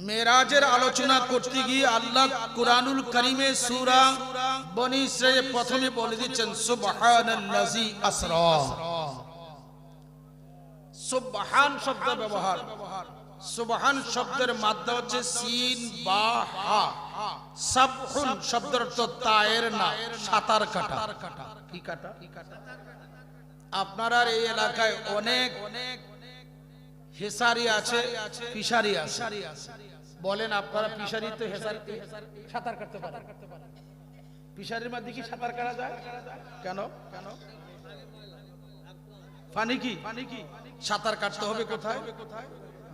মেরাজের আলোচনা করতে গিয়ে আল্লাহ কুরআনুল কারীমে সূরা বনী ইসরাঈলে প্রথমে বলে দিচ্ছেন সুবহানাল্লাযী আসরা। সুবহান শব্দ ব্যবহার, সুবহান শব্দের মাদ্দা হচ্ছে সিন বা হা। সাবহুন শব্দের অর্থ তায়ের না, সাঁতার কাটা। কি কাটা? আপনার এই এলাকায় অনেক হেসারি আছে, ফিশারি আছে। বলেন আপনারা ফিশারি তো হেসারিতে সাঁতার কাটতে পারেন? ফিশারির মধ্যে কি সাঁতার কাটা যায়? কেন? পানি কি সাঁতার কাটতে হবে কোথায়?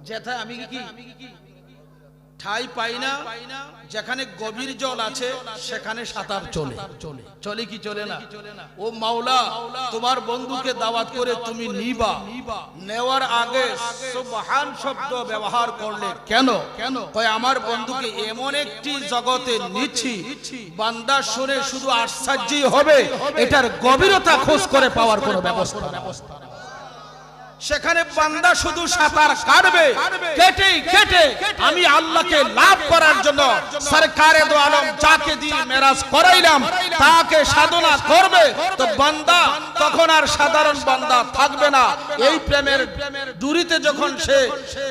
যেথায় আমি কি ঠাই পাই না, যেখানে গভীর জল আছে সেখানে সাঁতার চলে কি চলে না? ও মাওলা, তোমার বন্ধুকে দাওয়াত করে তুমি নিবা, নেওয়ার আগে সুবহান শব্দ ব্যবহার করলে কেন? কয় আমার বন্ধুকে এমন একটি জগতে নিচ্ছি, বান্দা শুনে শুধু আশ্চর্যই হবে, এটার গভীরতা খোঁজ করে পাওয়ার কোনো ব্যবস্থা। সেখানে বান্দা শুধু সাঁতার কাটবে, কেটে আমি আল্লাহকে লাভ করার জন্য সরকারে দো আলম যাকে দিয়ে মেরাজ করাইলাম তাকে সাধনা করবে, তো বান্দা তখন আর সাধারণ বান্দা থাকবে না। এই প্রেমের ডুরিতে যখন সে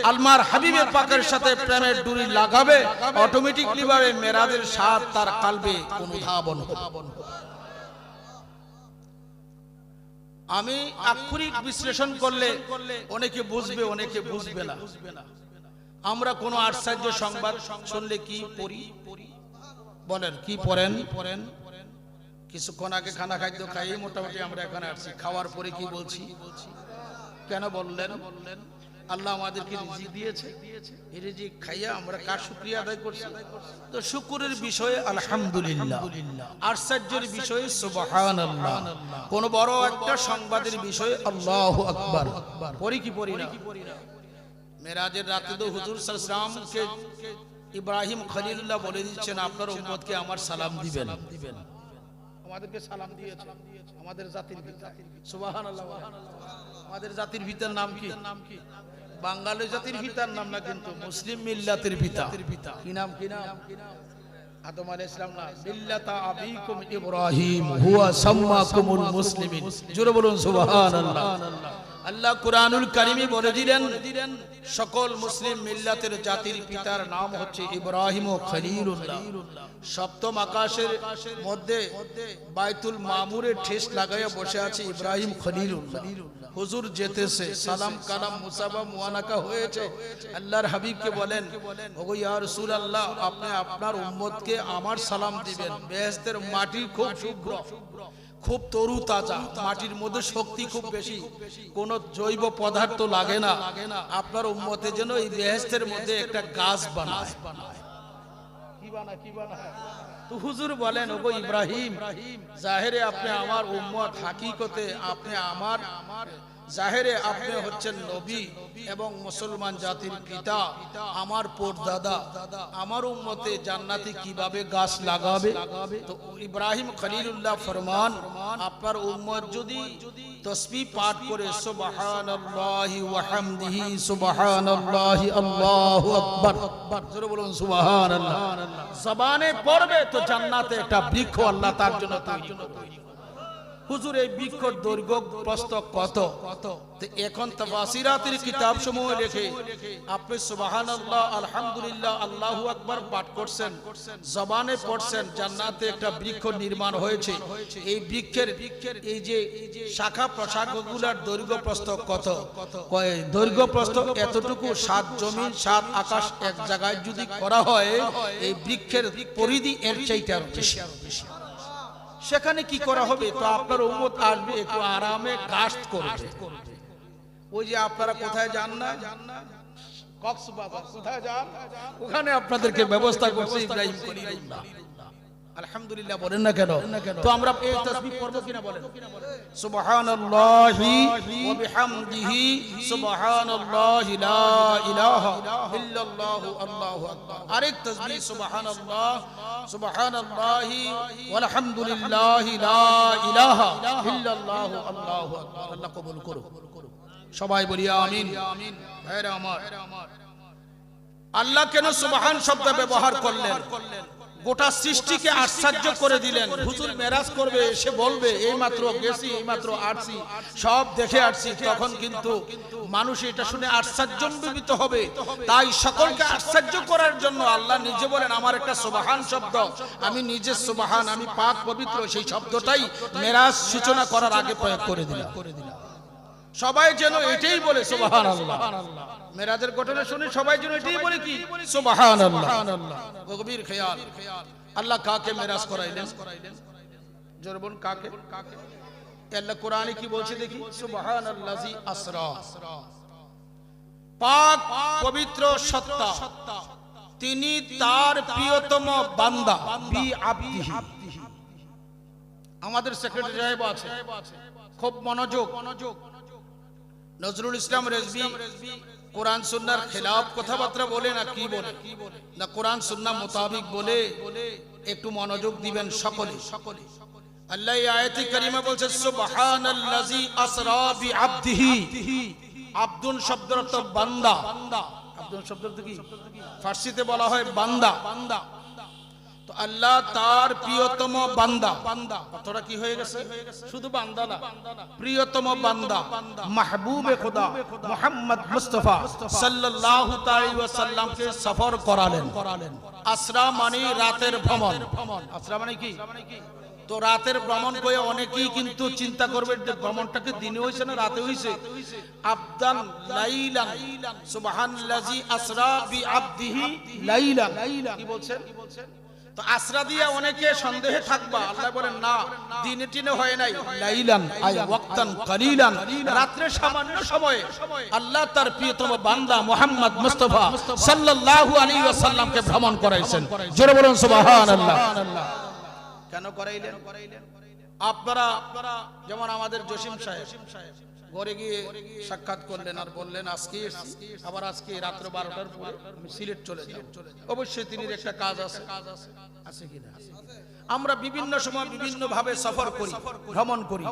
আলমার হাবিবে পাকের সাথে প্রেমের ডুরি লাগাবে, অটোমেটিকলি ভাবে মেরাজের স্বাদ তার কালবে অনুধাবন হবে। আমি আক্ষরিক বিশ্লেষণ করলে অনেকে বুঝবে, অনেকে বুঝবে না। আমরা কোন আশ্চর্য সংবাদ শুনলে কি পড়ি? বলেন কি পড়েন? কিছুক্ষণ আগে খানা খাদ্য খাই মোটামুটি আমরা এখানে আসছি, খাওয়ার পরে কি বলছি? কেন বললেন? আল্লাহ আমাদেরকে রিজিক দিয়েছে, এই রিজিক খাইয়া আমরা কার শুকরিয়া আদায় করছি? তো শুকরের বিষয়ে আলহামদুলিল্লাহ, আশ্চর্যের বিষয়ে সুবহানাল্লাহ, কোন বড় একটা সংবাদের বিষয়ে আল্লাহু আকবার। পড়ি কি পড়ি না? মেরাজের রাতে তো হুজুর সাল্লাল্লাহু আলাইহি ওয়াসাল্লামকে ইব্রাহিম খলিলুল্লাহ বলে দিচ্ছেন আপনার উম্মতকে আমার সালাম দিবেন। আমাদেরকে সালাম দিয়েছে আমাদের জাতির পিতা। সুবহানাল্লাহ। আমাদের জাতির পিতার নাম কি? বাঙালি জাতির পিতার নাম না, কিন্তু মুসলিম মিল্লাতের পিতা। কি নাম? আদম আলাইহিস সালাম না, মিল্লাতা আবিকুম ইব্রাহিম হুয়া সাম্মাকুমুল মুসলিমিন। জোরে বলুন সুবহানাল্লাহ। আল্লাহ কুরআনুল কারীমে বলে দিলেন সকল মুসলিম মিল্লাতের জাতির পিতার নাম হচ্ছে ইব্রাহিম ও খলিলুল্লাহ। সপ্তম আকাশের মধ্যে বাইতুল মামুরে ঠেস লাগাইয়া বসে আছে ইব্রাহিম খলিলুল্লাহ। হুজুর যেতেছে, সালাম কালাম মুসাফা মুআনাকা হয়েছে। আল্লাহর হাবিবকে বলেন, ওগো ইয়া রাসূলুল্লাহ, আপনি আপনার উম্মতকে আমার সালাম দিবেন। বেহেশতের মাটি খুব শুভ্র, খুব তরু তাজা, মাটির মধ্যে শক্তি খুব বেশি, কোন জৈব পদার্থ লাগে না। আপনার উম্মতে যেন এই বেহেশতের মধ্যে একটা গাছ বানায়। কি বানায়? তো হুজুর বলেন, ওগো ইব্রাহিম, জাহেরে আপনি আমার উম্মত, হাকিকতে আপনি আমার জাহেরে আপনি হচ্ছেন নবী এবং মুসলমান জাতির পিতা, আমার পরদাদা। আমার উম্মতে জান্নাতে কিভাবে গাছ লাগাবে? তো ইব্রাহিম খলিলুল্লাহ ফরমান, আপনার উম্মত যদি তাসবিহ পাঠ করে সুবহানাল্লাহি ওয়া হামদিহি সুবহানাল্লাহি আল্লাহু আকবার, জোরে বলুন সুবহানাল্লাহ, জবানে পড়বে, তো জান্নাতে একটা বৃক্ষ আল্লাহ তার জন্য তৈরি করবে। হুজুর এই বৃক্ষর দৈর্ঘ্য প্রস্থ কত? তো এখন তাফসীরাতের কিতাব সমূহ লেখে আপনি সুবহানাল্লাহ আলহামদুলিল্লাহ আল্লাহু আকবার পাঠ করছেন, জবানে পড়ছেন, জান্নাতে একটা বৃক্ষ নির্মাণ হয়েছে। এই বৃক্ষের এই যে শাখা প্রশাখাগুলোর দৈর্ঘ্য প্রস্থ কত? কয় দৈর্ঘ্য প্রস্থ এতটুকু, 7 জমিন 7 আকাশ এক জায়গায় যদি করা হয়, এই বৃক্ষের পরিধি এর চাইতে আরো বেশি। সেখানে কি করা হবে? তো আপনার উম্মত আসবে, একটু আরামে কাস্ট করবে। ওই যে আপনারা কোথায় যান না, কক্সবাজার কোথায় যান, ওখানে আপনাদেরকে ব্যবস্থা করছে ইব্রাহিম খলিলুল্লাহ। আলহামদুলিল্লাহ বলেন না কেন? তো আমরা এই তাসবিহ পড়ব কিনা বলেন? সুবহানাল্লাহি ওয়া বিহামদিহি সুবহানাল্লাহি লা ইলাহা ইল্লাল্লাহু আল্লাহু আকবার। আরেক তাসবিহ সুবহানাল্লাহ সুবহানাল্লাহি ওয়াল হামদুলিল্লাহি লা ইলাহা ইল্লাল্লাহু আল্লাহু আকবার। আল্লাহ কবুল করুন। সবাই বলি আমিন। ভাইরা আমার, আল্লাহ কেন সুবহান শব্দ ব্যবহার করলেন? গোটা সৃষ্টিকে আশ্চর্য করে দিলেন। হুজুর মেরাজ করবে, এসে বলবে এই মাত্র গেছি, এই মাত্র আসছি, সব দেখে আসছি, তখন কিন্তু মানুষ এটা শুনে আশ্চর্যান্বিত হবে। তাই সকলকে আশ্চর্য করার জন্য আল্লাহ নিজে বলেন আমার একটা সুবহান শব্দ, আমি নিজে সুবহান, আমি পাক পবিত্র, সেই শব্দটাই মেরাজ সূচনা করার আগে প্রয়োগ করে দিলাম। সবাই যেন এটাই বলে সুবহানাল্লাহ। মেরাজের ঘটনা শুনে সবাই যেন এটাই বলে কি সুবহানাল্লাহ। গভীর খেয়াল। আল্লাহ কাকে মেরাজ করাইলেন? জোরে বলুন কাকে? আল্লাহ কোরআনে কি বলছে দেখি? সুবহানাল্লাযী আসরা, পাক পবিত্র সত্তা, তিনি তার প্রিয়তম বান্দা বি আবদিহি। আমাদের সেক্রেটারি সাহেব আছে, খুব মনোযোগ। নজরুল ইসলাম রেজভী কোরআন সুন্নাহর খেলাফ কথাবার্তা বলে না, কি বলে না কোরআন সুন্নাহ মোতাবিক বলে, একটু মনোযোগ দিবেন সকলে। আল্লাহ এই আয়াতে কারিমা বলছে সুবহানাল্লাযী আসরা বিআবদিহি। আব্দুন শব্দের অর্থ বান্দা। আব্দুন শব্দের অর্থ কি? ফার্সিতে বলা হয় বান্দা। তো আল্লাহ তার প্রিয়তম বান্দা, অর্থটা কি হয়ে গেছে? শুধু বান্দা না, প্রিয়তম বান্দা মাহবুবে খোদা মুহাম্মদ মুস্তাফা সাল্লাল্লাহু আলাইহি ওয়াসাল্লামকে সফর করালেন। আসরা মানে রাতের ভ্রমণ। আসরা মানে কি? তো রাতের ভ্রমণ করে অনেকেই কিন্তু চিন্তা করবে যে ভ্রমণটাকে দিনে হইছে না রাতে হইছে। আবদান লাইলান, সুবহানাল্লাযী আসরা বিআবদিহি লাইলান। কি বলছেন? তো আসরা দিয়া অনেকে সন্দেহে থাকবা, আল্লাহ বলেন না, দিনে টিনে হয় নাই, লাইলান আই ওয়াক্তান কালিলান, রাতে সামান্য সময়ে আল্লাহ তার প্রিয়তম বান্দা মুহাম্মদ মুস্তাফা সাল্লাল্লাহু আলাইহি ওয়াসাল্লামকে ভ্রমণ করাইছেন। জোরে বলুন সুবহানাল্লাহ। কেন করাইলেন? আপনারা যেমন আমাদের জসিম সাহেব ঘরে গিয়ে সাক্ষাৎ করলেন আর বললেন আজকে আবার আজকে রাত্র 12টার পরে আমি সিলেট চলে যাব। অবশ্যই তিনি একটা কাজ আছে কিনা? আমরা বিভিন্ন সময় বিভিন্ন ভাবে সফর করি, ভ্রমণ করি।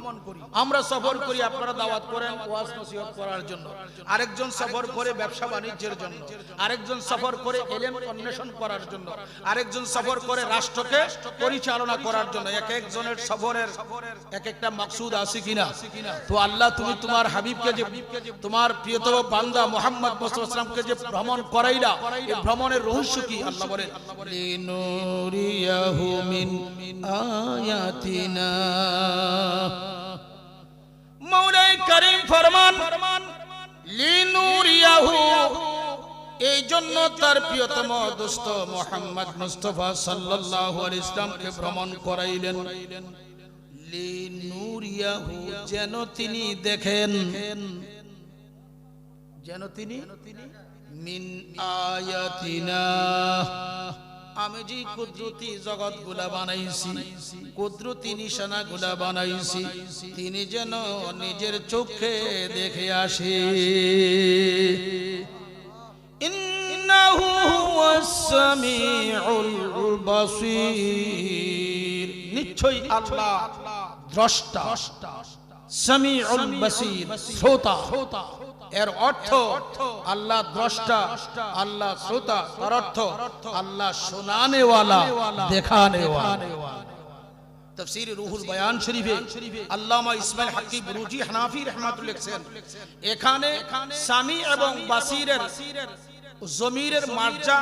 আমরা সফর করি, আপনারা দাওয়াত করেন ওয়াজ নসিহত করার জন্য, আরেকজন সফর করে ব্যবসা বাণিজ্যের জন্য, আরেকজন সফর করে ইলম অন্বেষণ করার জন্য, আরেকজন সফর করে রাষ্ট্রকে পরিচালনা করার জন্য। এক একজনের সফরের এক একটা মাকসুদ আছে কিনা? তো আল্লাহ তুমি তোমার হাবিবকে যে, তোমার প্রিয়তম বান্দা মুহাম্মদ মুস্তাফা সাল্লাল্লাহু আলাইহি ওয়াসাল্লামকে যে ভ্রমণ করাইলা, এই ভ্রমণের রহস্য কি? আল্লাহ বলেন লিনুরিয়াহু মিন আয়াতিনা। মওলাই করিম ফরমান লিনুরিয়াহু, এই জন্য তার প্রিয়তম দোস্ত মুহাম্মদ মুস্তাফা সাল্লাল্লাহু আলাইহি ওয়াসাল্লামকে ভ্রমণ করাইলেন। লিনুরিয়াহু, যেন তিনি দেখেন, যেন তিনি মিন আয়াতিনা, আমি যে কুদরতি জগৎ গুলা বানাইছি, কুদরতি নিশানা গুলা বানাইছি, তিনি যেন নিজের চোখে দেখে আসে। ইন্নাহু হুয়াস সামিউল বাসীর, নিশ্চয়ই আল্লাহ দ্রষ্টা, সামিউল বাসীর শ্রোতা। এর অর্থ আল্লাহ দ্রষ্টা, আল্লাহ শ্রোতা, তার অর্থ আল্লাহ শোনানে ওয়ালা, দেখানে ওয়ালা। তাফসীর রুহুল বয়ান শরীফে আল্লামা ইসমাইল হাক্কি বুরুজি হানাফি রাহমাতুল্লাহ লিখছেন, এখানে সামি এবং বাসীরের জমিরের মার্জা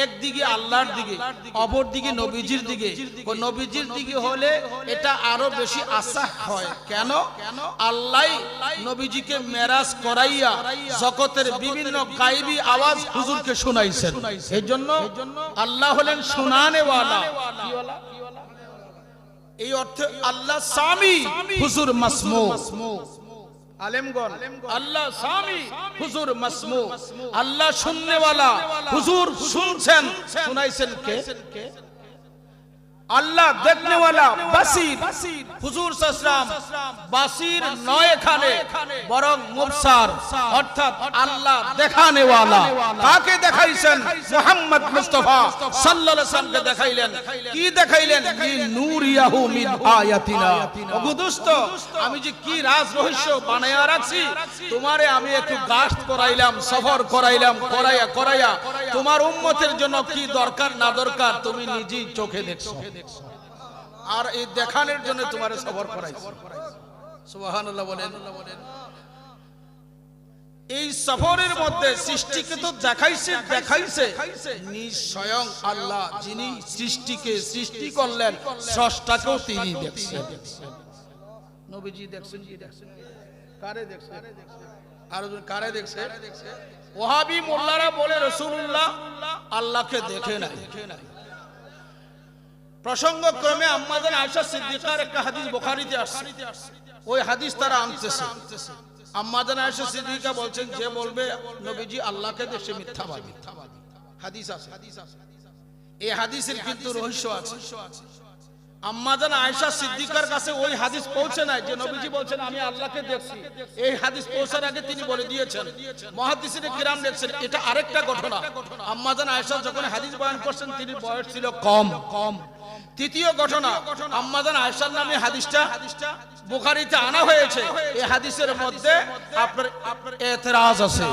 একদিকে আল্লাহর দিকে, অপর দিকে নবীজির দিকে। নবীজির দিকে হলে এটা আরো বেশি আসাহ হয়। কেন? আল্লাহ নবীজিকে মেরাজ করাইয়া জগতের বিভিন্ন গায়বী আওয়াজ হুজুরকে শোনাইছেন। এই জন্য আল্লাহ হলেন শোনানে ওয়ালা। এই অর্থে আল্লাহ সামি, হুজুর মাসমু। আলেমগণ, আল্লাহ সামি, হুজুর মাসমু। আল্লাহ শুননে ওয়ালা, হুজুর শুনছেন, শুনাইছেন কে? আল্লাহ দেখনেওয়ালা বাসির। হুজুর সাল্লাল্লাহু আলাইহি ওয়াসাল্লাম বাসির নয় এখানে, বরং মুবসার, অর্থাৎ আল্লাহ দেখানেওয়ালা। কাকে দেখাইছেন? মুহাম্মদ মুস্তাফা সাল্লাল্লাহু আলাইহি ওয়াসাল্লামকে দেখাইলেন। কি দেখাইলেন? লিনুরিয়াহু মিন আয়াতিনা। ওগো দোস্ত, আমি যে কি রাজ রহস্য বানায়া রাখছি, তোমারে আমি একটু গাস্ত করাইলাম, সফর করাইলাম, করাইয়া তোমার উম্মতের জন্য কি দরকার না দরকার তুমি নিজেই চোখে দেখছো, আর এই দেখানোর জন্য তোমারে সফর করাইছি। সুবহানাল্লাহ বলেন। এই সফরের মধ্যে সৃষ্টিকে তো দেখাইছে নিজ স্বয়ং আল্লাহ, যিনি সৃষ্টিকে সৃষ্টি করলেন, স্রষ্টাকেও তিনি দেখছেন। নবীজি দেখছেন, কি দেখছেন? কারে দেখছেন? আর কারে দেখছেন? ওয়াহাবি মোল্লারা বলে রাসূলুল্লাহ আল্লাহকে দেখে নাই। প্রসঙ্গক্রমে আম্মা জান আয়েশা সিদ্দিকার একটা হাদিস বুখারীতে আসছে, ওই হাদিস তারা আনতেছে। আম্মা জান আয়েশা সিদ্দিকা বলছেন, যে বলবে নবীজি আল্লাহকে দেখে মিথ্যাবাদী। হাদিস আছে, এই হাদিসের কিন্তু রহস্য আছে। আম্মা জান আয়েশা সিদ্দিকার কাছে ওই হাদিস পৌঁছে নাই যে নবীজি বলছেন আমি আল্লাহকে দেখছি। এই হাদিস পৌঁছার আগে তিনি বলে দিয়েছেন, মুহাদ্দিসিনে কিরাম লিখছেন এটা আরেকটা ঘটনা। আম্মা জান আয়েশা যখন হাদিস বয়ান করছেন তিনি বয়স ছিল কম। তৃতীয় ঘটনা, আম্মা জান আয়েশার নামে হাদিসটা বুখারীতে আনা হয়েছে। এই হাদিসের মধ্যে আপনার এতরাজ আছে,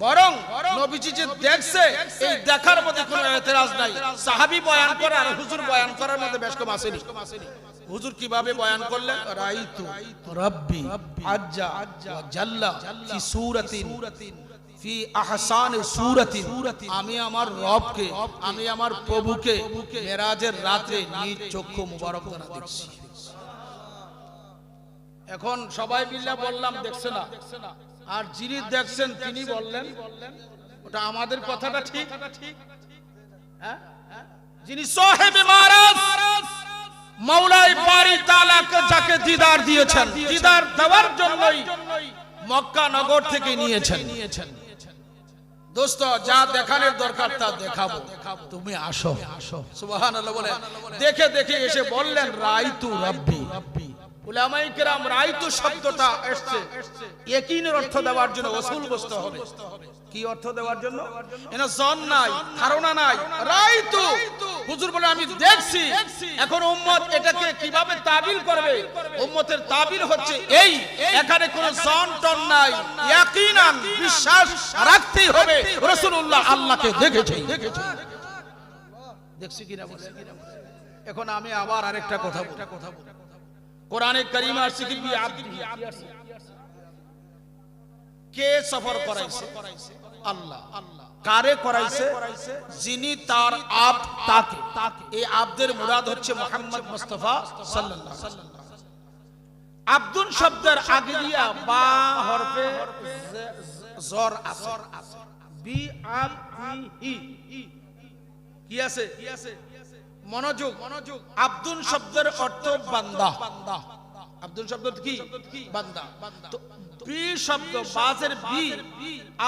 বরং নবীজি যে দেখছে এই দেখার মধ্যে কোনো এতরাজ নাই। সাহাবী বয়ান করে আর হুজুর বয়ান করার মধ্যে বেশ কম আসেনি। হুজুর কিভাবে বয়ান করলেন? রাইতু রাব্বি আজ্জা ওয়া জাল্লা ফি সূরাতিন ফি আহসানি সূরাতিন, আমি আমার রবকে, আমি আমার প্রভুকে মেরাজের রাতে নিজ চক্ষু মুবারক দ্বারা দেখছি। এখন সবাই মিলে বললাম দেখছে না, আর যিনি দেখছেন তিনি বললেন ওটা আমাদের কথাটা ঠিক। হ্যাঁ, যিনি সাহেবে মারাজ মাওলাই বারি তাআলাকে যাকে দিদার দিয়েছেন, দিদার দেওয়ার জন্যই মক্কা নগর থেকে নিয়েছেন। দোস্ত, যা দেখানোর দরকার তা দেখাবো, তুমি আসো। সুবহানাল্লাহ বলেন। দেখে দেখে এসে বললেন রাইতু রাব্বি। উলামায়ে কেরাম রাইতু শব্দটা এসেছে ইয়াকিনের অর্থ দেওয়ার জন্য, ওসুল বসতে হবে। কি অর্থ দেওয়ার জন্য? এনা জন নাই, ধারণা নাই। রাইতু, হুজুর বলে আমি দেখছি। এখন উম্মত এটাকে কিভাবে তাবিল করবে? উম্মতের তাবিল হচ্ছে এই, এখানে কোনো জন টন নাই, ইয়াকিনান বিশ্বাস রাখতেই হবে রাসূলুল্লাহ আল্লাহকে দেখেছে। দেখছি কিনা বলেন। এখন আমি আবার আরেকটা কথা বলবো। কোরআনে কারীম আসছে কি আব্দি, কে সফর করাইছে? আল্লাহ। কারে করাইছে? যিনি তার আব্দ, তাকে। এই আব্দের মুরাদ হচ্ছে মুহাম্মদ মুস্তাফা সাল্লাল্লাহু আলাইহি ওয়াসাল্লাম। আব্দুন শব্দের আগে দিয়া বা হরফে জর আছে, বি আব ই কি আছে? মনোযোগ। আব্দুন শব্দের অর্থ বান্দা। আব্দুল শব্দ কি? বান্দা। তো বি শব্দ, বাজের বি,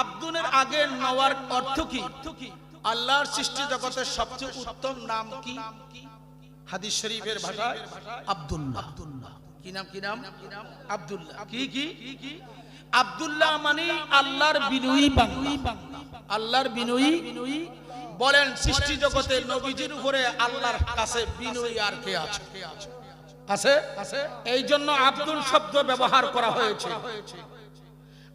আব্দুনের আগে নেওয়ার অর্থ কি? আল্লাহর সৃষ্টি জগতের সবচেয়ে উত্তম নাম কি? হাদিস শরীফের ভাষায় আব্দুল্লাহ। কি নাম? কি নাম? আব্দুল্লাহ। কি? আব্দুল্লাহ মানে আল্লাহর বিনয়ী বান্দা। আল্লাহর বিনয়ী। বলেন সৃষ্টি জগতে নবীজির উপরে আল্লাহর কাছে বিনয়ী আর কে আছে? আছে। এই জন্য আব্দুল শব্দ ব্যবহার করা হয়েছে।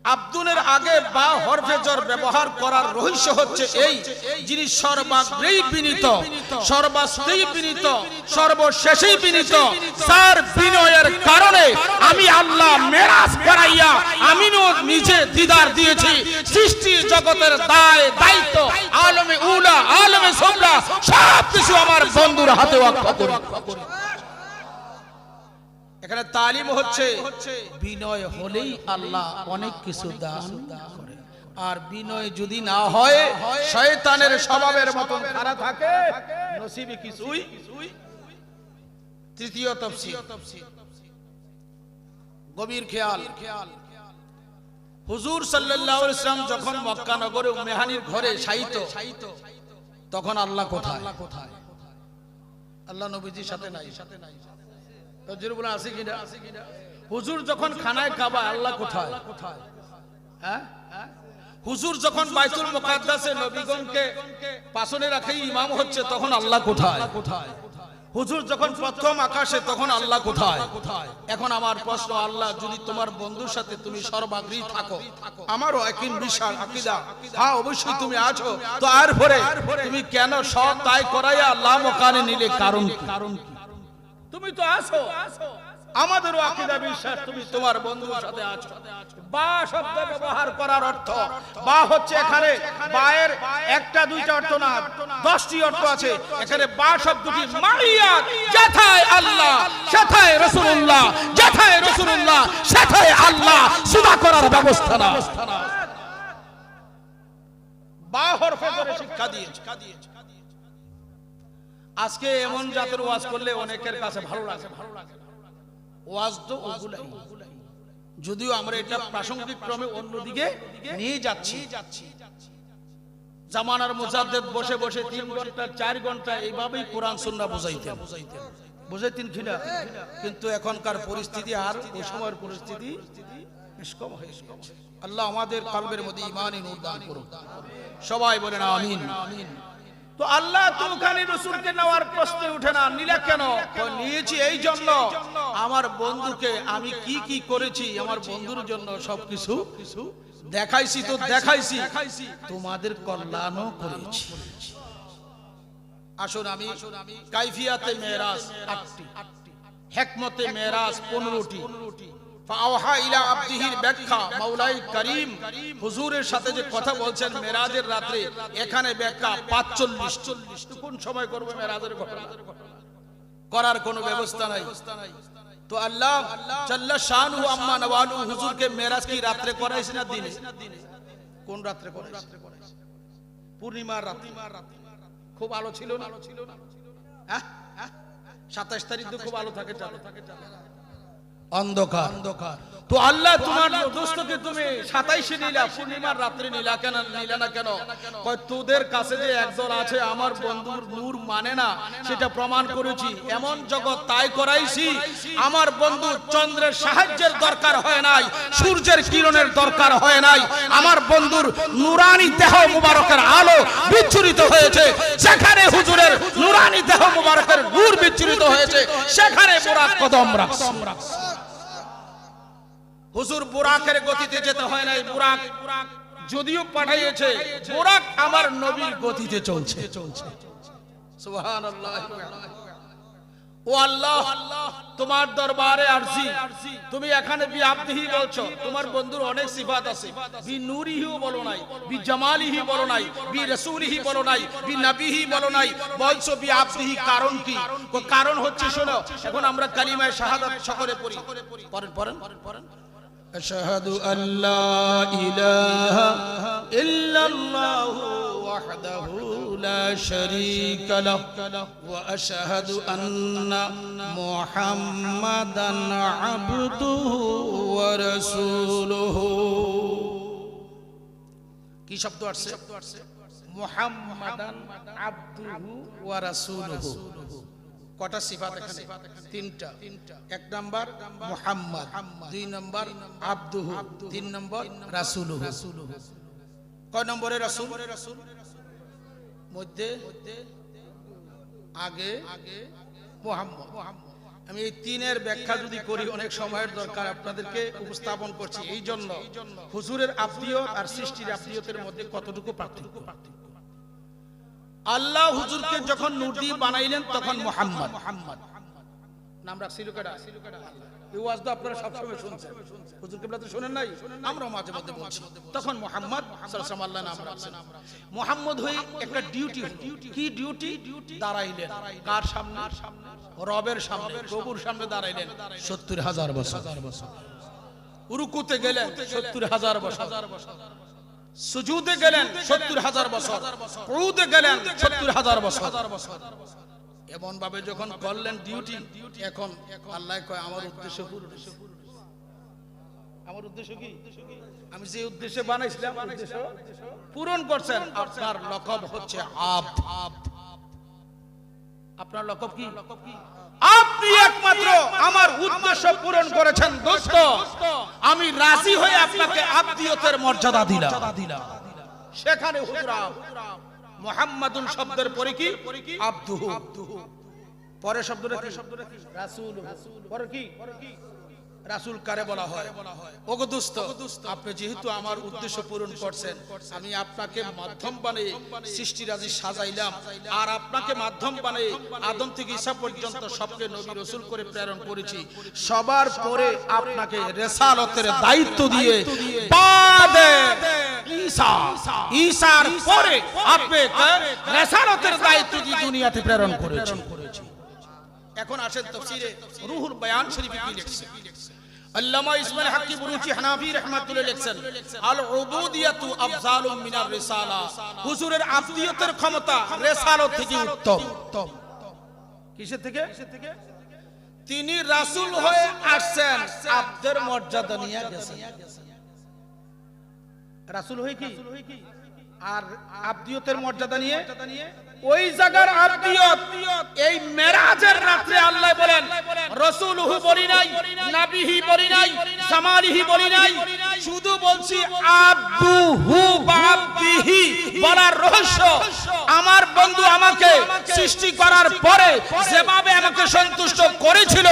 আব্দুলের আগে বা হরফে জর ব্যবহার করার রহস্য হচ্ছে এই, যিনি সর্বাগ্রেই বিনীত, সর্বাস্তেই বিনীত, সর্বশেষেই বিনীত। তার বিনয়ের কারণে আমি আল্লাহ মেরাজ করাইয়া আমিও নিজে দিদার দিয়েছি। সৃষ্টি জগতের দায়িত্ব আলমে উলা, আলমে সুবলা সব কিছু আমার বন্ধুর হাতে ওয়াকফ করি। এখানে তালিম হচ্ছে বিনয় হলেই আল্লাহ অনেক কিছু দান করে। আর বিনয় যদি না হয়, শয়তানের স্বভাবের মতন খাড়া থাকে, নসিবে কিছুই। তৃতীয় তাফসীর, গভীর খেয়াল। হুজুর সাল্লাল্লাহু আলাইহি ওয়াসাল্লাম যখন মক্কা নগরে উম্মে হানির ঘরে শায়িত, তখন আল্লাহ কোথায়? আল্লাহ নবীজির সাথে নাই। হুজুর বলে আছে কিনা? হুজুর যখন খানায় কাবা, আল্লাহ কোথায়? হ্যাঁ, হুজুর যখন বাইতুল মুকাদ্দাসে নবীগণকে পাশনে রাখে ইমাম হচ্ছে, তখন আল্লাহ কোথায়? হুজুর যখন প্রথম আকাশে, তখন আল্লাহ কোথায়? এখন আমার প্রশ্ন, আল্লাহ যদি তোমার বন্ধুর সাথে তুমি সর্বাগ্রী থাকো, আমারও একই বিশ্বাস আকীদা, হ্যাঁ অবশ্যই তুমি আছো, তো আর পরে তুমি কেন সব তাই করাইয়া আল্লাহ মকানে নিলে? কারণ কি? তুমি তো আছো, আমাদেরও আকীদা বিশ্বাস তুমি তোমার বন্ধুর সাথে আছো। বা শব্দ ব্যবহার করার অর্থ, বা হচ্ছে এখানে বায়ের একটা দুইটা অর্থ না, 10টি অর্থ আছে এখানে। বা শব্দটি মারিয়া, যেথায় আল্লাহ সেথায় রাসূলুল্লাহ, যেথায় রাসূলুল্লাহ সেথায় আল্লাহ, সুদা করার ব্যবস্থা না। বা হরফে ধরে শিক্ষা দিয়েছে। আজকে এমন জাতের ওয়াজ করলে অনেকের কাছে ভালো লাগে। ওয়াজ তো ওগুলাই, যদিও আমরা এটা প্রাসঙ্গিক ক্রমে অন্যদিকে নিয়ে যাচ্ছি। জামানার মুজাদ্দেদ বসে বসে 3 ঘন্টা 4 ঘন্টা এইভাবেই কোরআন সুন্নাহ বুঝাইতেন কিনা? কিন্তু এখনকার পরিস্থিতি আর ওই সময়ের পরিস্থিতি কম হয়েছে। আল্লাহ আমাদের কলবের মধ্যে ঈমানি নূর দান করুন, সবাই বলেন আমিন। তো আল্লাহ তো ওখানে রাসূলকে নেওয়ার প্রশ্ন উঠে না। নিলে কেন? নিয়েছি এই জন্য, আমার বন্ধুকে আমি কি কি করেছি আমার বন্ধুর জন্য সবকিছু দেখাইছি। তো দেখাইছি, তোমাদের কল্যাণও করেছি। আসুন আমি কাইফিয়াতে মেরাজ 8টি, হিকমতে মেরাজ 15টি, ফাওহা ইলা আবদিহির ব্যাখ্যা মাওলাই করিম হুজুরের সাথে যে কথা বলছেন মেরাজের রাতে, এখানে ব্যাখ্যা 45। কোন সময় করবে মেরাজের ঘটনা? করার কোনো ব্যবস্থা নাই। তো আল্লাহ জাল্লা শানুহু আম্মা নওয়ালু হুজুরকে মেরাজ কি রাতে করাইছে না দিনে? কোন রাতে করাইছে? পূর্ণিমার রাতে। খুব আলো ছিল না? হ্যাঁ, 27 তারিখ তো খুব আলো থাকে, অন্ধকার। তো আল্লাহ তোমার দোস্তকে তুমি 27 নিলা, পূর্ণিমার রাত্রে নিলা কেন? নিলা না কেন? কয় তোদের কাছে যে একদল আছে আমার বন্ধুর নূর মানে না, সেটা প্রমাণ করেছি। এমন জগৎ তাই করাইছি, আমার বন্ধু চন্দ্রের সাহায্যের দরকার হয় নাই, সূর্যের কিরণের দরকার হয় নাই। আমার বন্ধুর নূরানি দেহ মুবারকের আলো বিচ্ছুরিত হয়েছে। যেখানে হুজুরের নূরানি দেহ মুবারকের নূর বিচ্ছুরিত হয়েছে, সেখানে বুরাক কদম রাখছে। হুজুর বুরাকের গতিতে যেতে হয় নাই। বুরাক যদিও পাঠিয়েছে, বুরাক আমার নবীর গতিতে চলছে। সুবহানাল্লাহ। ও আল্লাহ, তোমার দরবারে আরজি, তুমি এখানে বি আবদিহি বলছো, তোমার বন্ধুর অনেক সিফাত আছে। বি নূরিহি বলো নাই, বি জামালিহি বলো নাই, বি রাসূলিহি বলো নাই, বি নবীহি বলো নাই, বলছো বি আবদিহি। কারণ কি? কারণ হচ্ছে শোনো, এখন আমরা কালিমায়ে শাহাদাত সকলে পড়ি। পড়েন। أشهد أن لا إله إلا الله وحده لا شريك له وأشهد أن محمدا عبده ورسوله। কি শব্দ আসছে? মুহাম্মাদান আবদুহু ওয়া রাসূলুহু। কটা সিফাত এখানে? 3টা। 1 নাম্বার মুহাম্মদ, 2 নাম্বার আবদুহু, 3 নাম্বার রাসূলুহু। কয় নম্বরে রাসূল? মধ্যে আগে মুহাম্মদ। আমি এই 3-এর ব্যাখ্যা যদি করি অনেক সময়ের দরকার, আপনাদেরকে উপস্থাপন করছি। এই জন্য হুজুরের আবদিয়ত আর সৃষ্টির আবদিয়তের মধ্যে কতটুকু পার্থক্য। আল্লাহ হুজুরকে যখন নূর দিয়ে বানাইলেন তখন মুহাম্মদ নাম রাখছিল কেডা? এই ওয়াজ তো আপনারা সব সময় শুনছেন, হুজুর কিবলা তো শুনেন নাই, আমরা মাঝে মধ্যে বলছি। তখন মুহাম্মদ সাল্লাল্লাহু আলাইহি ওয়াসাল্লাম আল্লাহ নাম রাখছেন। মুহাম্মদ হই একটা ডিউটি। কি ডিউটি? দাঁড়াইলেন কার সামনে? রবের সামনে, প্রভুর সামনে দাঁড়াইলেন 70,000 বছর। রুকুতে গেলেন 70,000 বছর, সুজুদে গেলেন 70,000 বছর, কুউদে গেলেন 70,000 বছর। এমন ভাবে যখন করলেন ডিউটি, এখন আল্লাহ কয় আমার উদ্দেশ্য পূরণ। আমার উদ্দেশ্য কি? আমি যে উদ্দেশ্যে বানাইছিলাম উদ্দেশ্য পূরণ করছেন। আপনার লকব হচ্ছে আব্দ। আপনার লকব কি? আপনি একমাত্র আমার উদ্দেশ্য পূরণ করেছেন দোস্ত। আমি রাজি হয়ে আপনাকে আব্দিয়তের মর্যাদা দিলাম। সেখানে হুজুর মুহাম্মাদুন শব্দের পরে কি? আব্দুহু। পরে শব্দটা কি? রাসূল। পরে কি? রাসূল কারে বলা হয়? ওগো দোস্ত, আপনি যেহেতু আমার উদ্দেশ্য পূরণ করছেন, আমি আপনাকে মাধ্যম বানিয়ে সৃষ্টিরাজি সাজাইলাম, আর আপনাকে মাধ্যম বানিয়ে আদম থেকে ঈসা পর্যন্ত সবকে নবী রাসূল করে প্রেরণ করেছি। সবার পরে আপনাকে রিসালাতের দায়িত্ব দিয়ে বাদে ঈসার পরে আপনাকে রিসালাতের দায়িত্ব দিয়ে দুনিয়াতে প্রেরণ করেছি। এখন আসেন তাফসীরে রুহুল বায়ান শরীফে কি লিখছে? আল্লামা ইসমাইল হাক্কি বুরুচি হানাফি রাহমাতুল্লাহ লিখছেন, আল উবুদিয়াতু আফজালুম মিনার রিসালা। হুজুরের আব্দিয়তের ক্ষমতা রিসালত থেকে উত্তম। কিসের থেকে? তিনি রাসূল হয়ে আসছেন, আব্দের মর্যাদা নিয়ে গেছেন। রাসূল হয়ে কি? আর আব্দিয়তের মর্যাদা নিয়ে ওই জায়গার আব্দিয়ত এই মেরাজের রাতে আল্লাহ বলেন রাসূলুহু বলি নাই, নবীহি বলি নাই, জামালিহি বলি নাই, শুধু বলছি আব্দুহু বাব্দিহি। বলার রহস্য, আমার বন্ধু আমাকে সৃষ্টি করার পরে যেভাবে আমাকে সন্তুষ্ট করেছিল,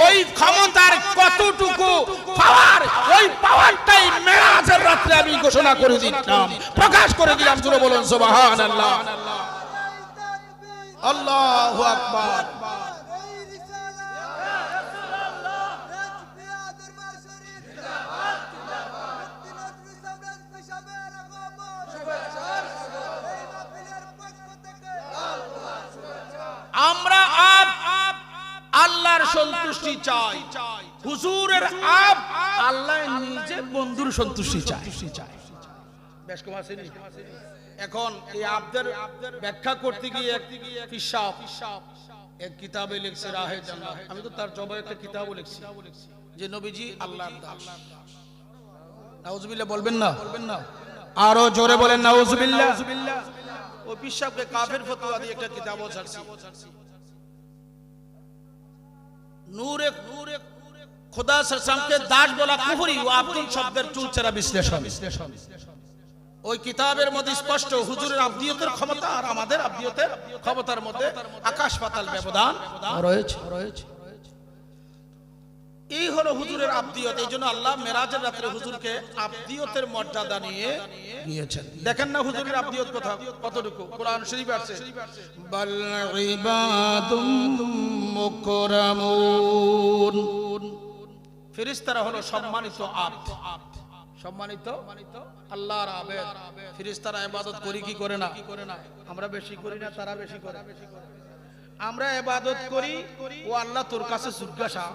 ওই ক্ষমতার কতটুকু পাওয়ার, ওই পাওয়ারটাই মেরাজের রাতে আমি ঘোষণা করে দিলাম, প্রকাশ করে দিলাম। জোরে বলুন সুবহানাল্লাহ। আল্লাহু আকবার। আমরা আল্লাহর সন্তুষ্টি চাই। হুজুরের আল্লাহ নিজে বন্ধুর সন্তুষ্টি চাই। বেশ কম আছে। এখন এই আব্দের ব্যাখ্যা করতে গিয়ে ফিসাব এক কিতাবে লিখছে রাহে জান্নাত। আমি তো তার জবাবে একটা কিতাবও লিখছি যে নবীজি আল্লাহর দাস। নাউজুবিল্লাহ বলবেন না? আরো জোরে বলেন নাউজুবিল্লাহ। ওই ফিসাবকে কাফের ফতোয়া দিয়ে একটা কিতাবও ছাড়ছি। নূরে খোদা সামকে দাস বলা কুফরি ও আব্দুল শব্দের চুলচেরা বিশ্লেষণ। ওই কিতাবের মধ্যে স্পষ্ট হুজুরের আব্দিয়তের ক্ষমতা আর আমাদের আব্দিয়তের ক্ষমতার মধ্যে আকাশ পাতাল ব্যবধান রয়েছে। এই হলো হুজুরের আব্দিয়ত। এই জন্য আল্লাহ মেরাজের রাতে হুজুরকে আব্দিয়তের মর্যাদা নিয়ে গিয়েছেন। দেখেন না হুজুরের আব্দিয়ত কথা কতটুকু কোরআন শরীফে আছে, বাল ইবাদুম মুকরামুন। ফেরেশতারা হলো সম্মানিত আব্দ, সম্মানিত আল্লাহর আবেদ। ফেরেশতারা ইবাদত করি কি করে না? আমরা বেশি করি না, তারা বেশি করে। আমরা ইবাদত করি, ও আল্লাহ তোর কাছে জিজ্ঞাসা,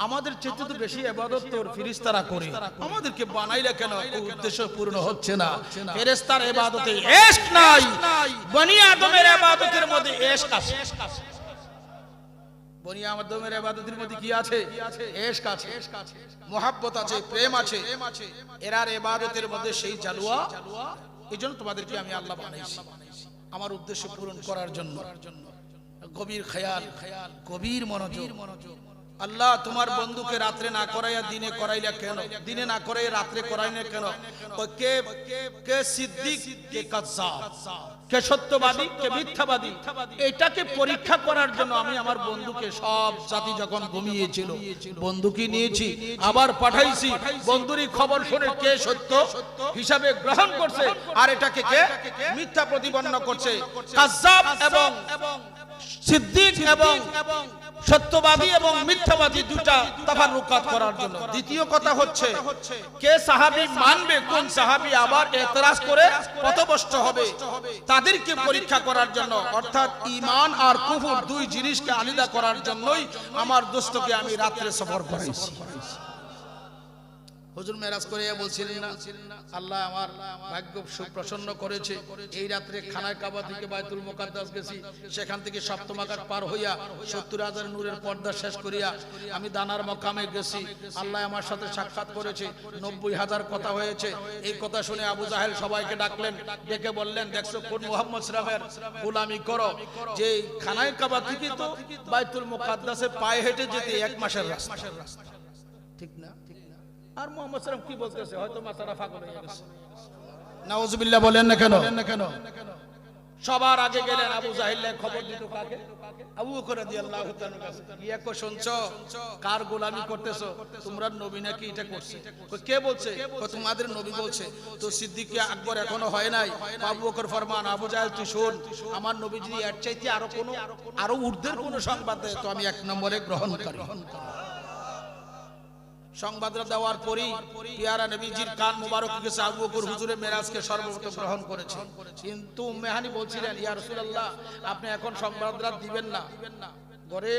আমাদের চেয়ে তো বেশি ইবাদত তোর ফেরেশতারা করে, আমাদেরকে বানাইলে কেন? উদ্দেশ্য পূর্ণ হচ্ছে না। ফেরেশতার ইবাদতে ইশক নাই, বনি আদমের ইবাদতের মধ্যে ইশক আছে। বনি আদমের ইবাদতের মধ্যে কি আছে? ইশক আছে, মুহাব্বত আছে, প্রেম আছে। এরার ইবাদতের মধ্যে সেই জালুয়া। এইজন্য তোমাদেরকে আমি আল্লাহ বানাইছি আমার উদ্দেশ্য পূরণ করার জন্য। গভীর খেয়াল, গভীর মনোযোগ। আল্লাহ তোমার বন্ধুকে রাত্রে না করাইয়া দিনে করাইলা কেন? দিনে না করাইয়া রাত্রে করাইনা কেন? কে সিদ্দিক, কে কাযযাব, কে সত্যবাদী, কে মিথ্যাবাদী, এটাকে পরীক্ষা করার জন্য আমি আমার বন্ধুকে সব জাতি যখন ঘুমিয়েছিল বন্ধুকে নিয়েছি, আবার পাঠাইছি। বন্ধুরই খবর শুনে কে সত্য হিসাবে গ্রহণ করছে আর এটাকে কে মিথ্যা প্রতিপন্ন করছে। কাযযাব এবং সিদ্দিক এবং সত্যবাদী এবং মিথ্যাবাদী দুটা তাফাররুকাত করার জন্য। দ্বিতীয় কথা হচ্ছে কে সাহাবী মানবে, কোন সাহাবী আবার এতরাজ করে পথভ্রষ্ট হবে, তাদেরকে পরীক্ষা করার জন্য। অর্থাৎ ঈমান আর কুফর দুই জিনিসকে আলাদা করার জন্যই আমার দোস্তকে আমি রাত্রে সফর করাইছি। হুজুর মেরাজ করে বলছিলেন না, আল্লাহ আমার ভাগ্য সুপ্রসন্ন করেছে, এই রাত্রে খানায় কাবা থেকে বাইতুল মুকাদ্দাস গেছি, সেখান থেকে সপ্তম আকাশ পার হইয়া ৭০,০০০ নূরের পর্দা শেষ করিয়া আমি দানার মকামে গেছি। আল্লাহ আমার সাথে সাক্ষাৎ করেছে, ৯০,০০০ কথা হয়েছে। এই কথা শুনে আবু জাহেল সবাইকে ডাকলেন, ডেকে বললেন, দেখছো কোন মুহাম্মদ সাল্লাল্লাহু আলাইহি ওয়াসাল্লামের গোলামি করো, যে খানায় কাবা থেকে তো বাইতুল মুকাদ্দাসে পায়ে হেঁটে যেতে ১ মাসের রাস্তা, ঠিক না? আর মুহাম্মদ সাল্লাল্লাহু আলাইহি ওয়াসাল্লাম কি বলতেছে, হয়তো মাথাটা ফাগল হয়ে গেছে। নাউজুবিল্লাহ বলেন না কেন? সবার আগে গেলেন আবু জাহেল, খবর দিত কাকে? আবু বকর রাদিয়াল্লাহু তাআলার কাছে। গিয়ে কো, শুনছো কার গোলামি করতেছো? তোমরা নবী নাকি এটা করছে? কে বলছে? তোমাদের নবী বলছে। তো সিদ্দিক আকবর এখনো হয় নাই। আবু বকর ফরমান, আবু জাহেল তুই শোন, আমার নবী যদি এর চাইতে আরো ঊর্ধ্বের কোনো সংবাদ দেয় তো আমি ১ নম্বরে গ্রহণ করি। সংবাদটা দেওয়ার পরই পিয়ারা নবীজির কান মুবারক গেছে, আবু বকর হুজুরের মেরাজকে সর্বপ্রথম গ্রহণ করেছে। কিন্তু উম্মে হানি বলছিলেন, ইয়া রাসূলুল্লাহ আপনি এখন সংবাদটা দিবেন না। ঘরে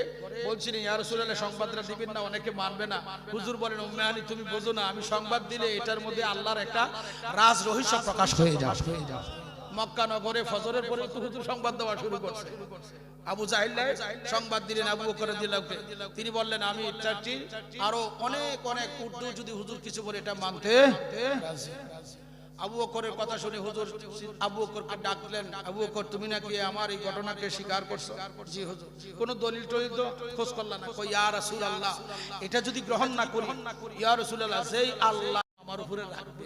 বলছিলেন, ইয়া রাসূলুল্লাহ সংবাদটা দিবেন না, অনেকে মানবে না। হুজুর বলেন, উম্মে হানি তুমি বোঝো না, আমি সংবাদ দিলে এটার মধ্যে আল্লাহর একটা রাজ রহস্য প্রকাশ হয়ে যাবে। মক্কা নগরে ফজরের পরে তো হুজুর সংবাদ দেওয়া শুরু করছে। আবু জাহেল সংবাদ দিলেন আবু বকর রাদিয়াল্লাহু আনহু। তিনি বললেন, আমি এটাটি আরো অনেক অনেক উর্দু যদি হুজুর কিছু বলে এটা মানতে রাজি। আবু বকরের কথা শুনে হুজুর আবু বকরকে ডাকলেন, আবু বকর তুমি নাকি আমার এই ঘটনাকে স্বীকার করছো? জি হুজুর। কোন দলিল টলিল তো খোঁজ করলা না? কই, ইয়া রাসূলুল্লাহ এটা যদি গ্রহণ না করি, ইয়া রাসূলুল্লাহ যেই আল্লাহ আমার উপরে রাখবে,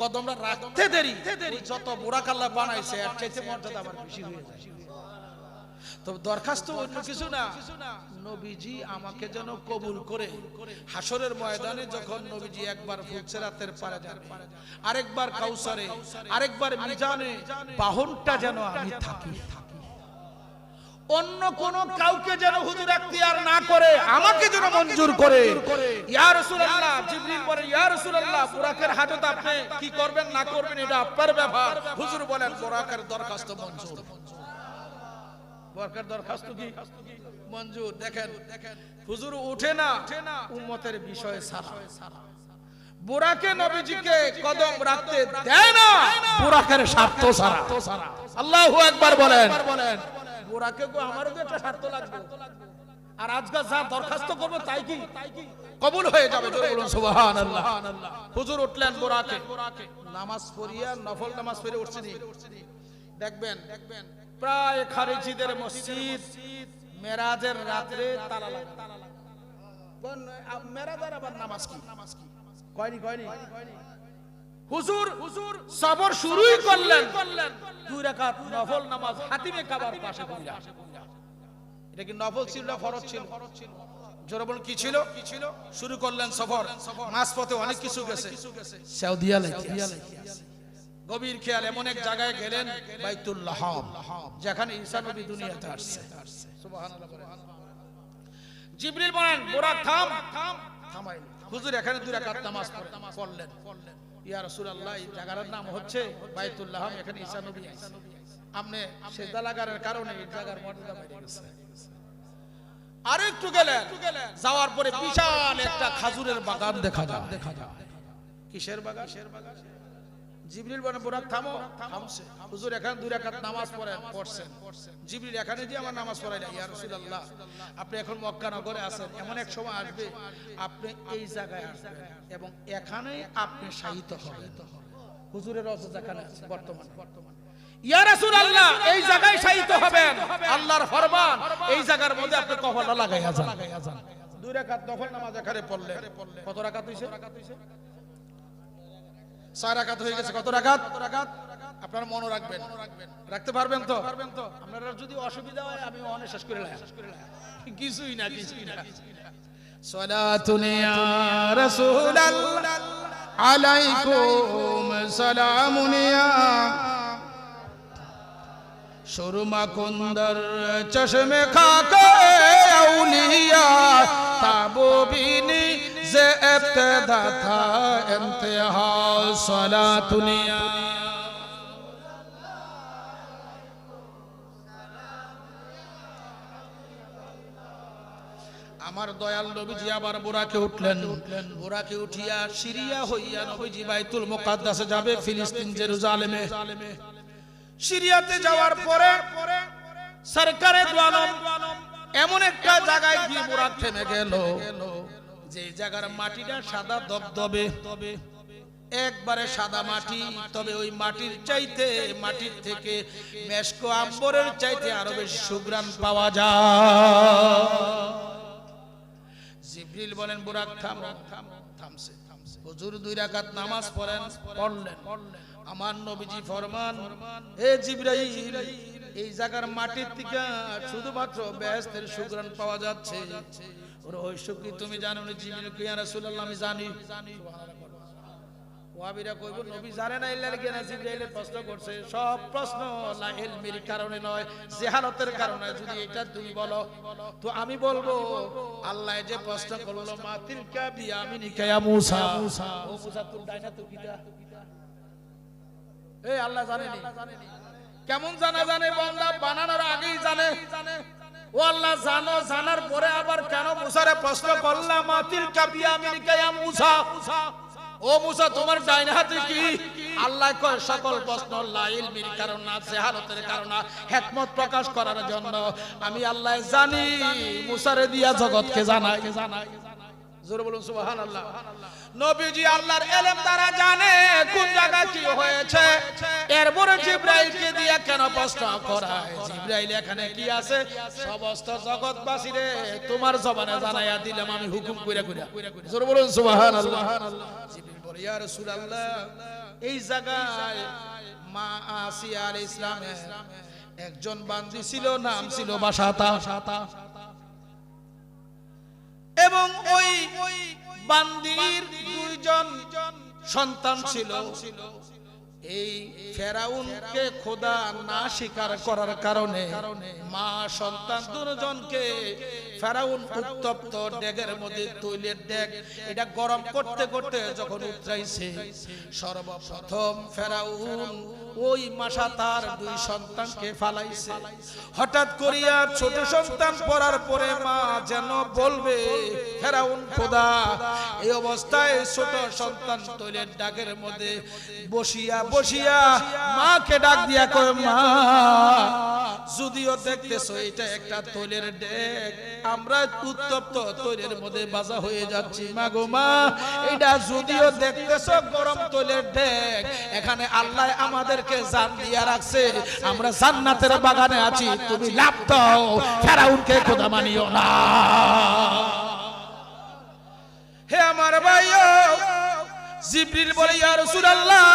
কদমটা রাখতে দেরি যত বুরাক আল্লাহ বানাইছে এর চাইতে মর্যাদা আমার বেশি হয়ে যায়। তো দরখাস্ত অন্য কিছু না, নবীজি আমাকে যেন কবুল করে হাসরের ময়দানে যখন নবীজি একবার ফুলসিরাতের পারে যাবে, আরেকবার কাউসারে, আরেকবার মিজানে, বাহনটা যেন আমি থাকি। অন্য কোন কাউকে যেন হুজুর এখতিয়ার না করে, আমাকে যেন মঞ্জুর করে। ইয়া রাসূলুল্লাহ, জিবরিল বলে, ইয়া রাসূলুল্লাহ বুরাকের হাজত আপনি কি করবেন না করবেন এটা আপনার ব্যাপার। হুজুর বলেন, বুরাকের দরখাস্ত মঞ্জুর। বুরাকের দরখাস্ত কি মঞ্জুর? দেখেন হুজুর উঠে না উম্মতের বিষয়ে সারা। বুরাকে নবীজিকে কদম রাখতে দেয় না বুরাকের স্বার্থ সারা। আল্লাহু আকবার বলেন। বুরাকে গো আমারও তো একটা স্বার্থ লাগবে, আর আজকে যা দরখাস্ত করব তাই কি কবুল হয়ে যাবে? জোরে বলুন সুবহানাল্লাহ। হুজুর উঠলেন বুরাকে, নামাজ পড়িয়া নফল নামাজ পড়ে উঠছেন। দেখবেন প্রায় খারিজিদের মসজিদ মেরাজের রাতে তালা লাগা। মেরাজের আবার নামাজ কি কয়নি? হুজুর সবর শুরুই করলেন 2 রাকাত নফল নামাজ হাতিমে কাবার পাশে পড়া। এটা কি নফল ছিল না ফরজ ছিল? জোরে বলুন কি ছিল? শুরু করলেন সফর। মাঝপথে অনেক কিছু গেছে, সৌদিয়া গভীর খেয়াল, এমন এক জায়গায় গেলেন বাইতুল্লাহ, যেখানে ঈসা নবী দুনিয়াতে আসছে। সুবহানাল্লাহ। জিবরিল বলেন, বুরাক থাম। থামাইল। হুজুর এখানে 2 রাকাত নামাজ পড়লেন। ইয়া রাসূলুল্লাহ এই জায়গার নাম হচ্ছে বাইতুল্লাহ, এখানে ঈসা নবী আসছে। আপনি সিজদা লাগার কারণে এই জায়গার মর্যাদা বেড়ে গেছে। আর একটু গেলেন, যাওয়ার পরে বিশাল একটা খাজুরের বাগান দেখা যায়। কিসের বাগান? জিবরিল বলেন, বুরাক থামো। থামছে। হুজুর এখানে 2 রাকাত নামাজ পড়ছেন। জিবরিল এখানে যে আমার নামাজ পড়াই না। ইয়া রাসূলুল্লাহ আপনি এখন মক্কা নগরে আছেন, এমন এক সময় আসবে আপনি এই জায়গায় আসবেন এবং এখানেই আপনি শায়িত হবেন। হুজুরের রওজা যেখানে আছে বর্তমানে, ইয়া রাসূলুল্লাহ এই জায়গায় শায়িত হবেন, আল্লাহর ফরমান। এই জায়গার মধ্যে আপনি কফলা লাগাইয়া যান। 2 রাকাত নফল নামাজ এখানে পড়লেন। কত রাকাত হইছে? 6 রাকাত হয়ে গেছে। কত রাকাত? আপনারা মনে রাখবেন, রাখতে পারবেন তো? আপনারা যদি অসুবিধা হয় আমি অনে শেষ করে লাই, কিছুই না। সালাতুন ইয়া রাসূলুল্লাহ আলাইকুম সালামুন ইয়া সুরমা কুন্দর চশমে খাকে আউলিয়া তাববিনী যে ইবতিদা থা ইন্তেহা সালাতুন ইয়া আমার দয়াল নবীজি আবার বোরাকে উঠলেন, বোরাকে উঠিয়া সিরিয়া হইয়া নবীজি বাইতুল মুকাদ্দাসে যাবে, ফিলিস্তিন জেরুজালেমে। সিরিয়াতে যাওয়ার পরে সরকারে দু আলম এমন একটা জায়গায় গিয়ে বোরাক থেমে গেল, যে জায়গার মাটিটা সাদা দবদবে, একবারে সাদা মাটি। তবে ওই মাটির চাইতে, মাটির থেকে মেশক আম্বরের চাইতে আরো বেশি সুঘ্রাণ পাওয়া যায়। জিবরিল বলেন বুরাক থামো, থামছে। হুজুর 2 রাকাত নামাজ পড়লেন। আমার নবীজি ফরমান, হে জিবরাইল, এই জায়গার মাটির থেকে শুধুমাত্র বেহেশতের সুঘ্রাণ পাওয়া যাচ্ছে। রহস্য কি তুমি জানো না? জিবরিল কই, ইয়া রাসূলুল্লাহ আমি জানি। ওয়াহাবীরা কইব নবী জানে না, ইল্লাল জ্ঞান। জিবরাইলের প্রশ্ন করছে, সব প্রশ্ন লা ইলমির কারণে নয়, জাহালতের কারণে। যদি এটা তুমি বলো তো আমি বলবো, আল্লাহ যে প্রশ্ন করলো মাতিল কা বিয়ামিনিকা ইয়া মূসা, ও মূসা তোর ডাইনা তো কিটা? এই আল্লাহ জানেনি। কেমন জানে বান্দা বানানোর আগেই জানে। ও আল্লাহ জানো, জানার পরে আবার কেন মূসারে প্রশ্ন করলাম মাতিল কা বিয়ামিনিকা ইয়া মূসা, ও মূসা তোমার ডাইন হাতে কি? আল্লাহ কয় সকল প্রশ্ন লা ইলমির কারণ না, জাহালতের কারণ না, হিকমত প্রকাশ করার জন্য। আমি আল্লাহ জানি, মূসারে দিয়া জগৎকে জানাই। জোরে বলুন সুবহানাল্লাহ। নবীজি আল্লাহর ইলম দ্বারা জানে কোন জায়গা কি হয়েছে। এরপরে জিবরাইলকে দিয়ে কেন প্রশ্ন করায়? জিবরাইল এখানে কি আছে সমস্ত জগৎবাসীরে তোমার জবানে জানাইয়া দিলাম আমি হুকুম কইরা কইরা। জোরে বলুন সুবহানাল্লাহ। জিবরাইল বলে, ইয়া রাসূলুল্লাহ, এই জায়গায় মা আসিয়া আলাইহিস সালামের একজন বান্দি ছিল, নাম ছিল বাসাতা, এবং ওই বান্দির 2 জন সন্তান ছিল। এই ফেরাউনকে খোদা না স্বীকার করার কারণে মা সন্তান 2 জনকে ফেরাউন উত্তপ্ত ডেগের মধ্যে, তৈলের ডেগ, এটা গরম করতে করতে যখন উতরাইছে, সর্বপ্রথম ফেরাউন ওই মাসা তার 2 সন্তানকে ফালাইছে। হঠাৎ করিয়া ছোট সন্তান পড়ার পরে মা যেন বলবে ফেরাউন খোদা। এই অবস্থায় ছোট সন্তান তৈলের ডাগের মধ্যে বসিয়া বসিয়া মাকে ডাক দিয়া কয়, মা যদিও দেখতেছো এটা একটা তৈলের ডেগ, আমরা উত্তপ্ত তৈলের মধ্যে বাজা হয়ে যাচ্ছি, মা গো মা, এটা যদিও দেখতেছো গরম তৈলের ডেগ, এখানে আল্লাহ আমাদেরকে জান দিয়া রাখছে, আমরা জান্নাতের বাগানে আছি, তুমি লাভ দাও, ফেরাউনকে খোদা মানিও না। হে আমার ভাইও, জিবরিল বলে, ইয়া রাসূলুল্লাহ,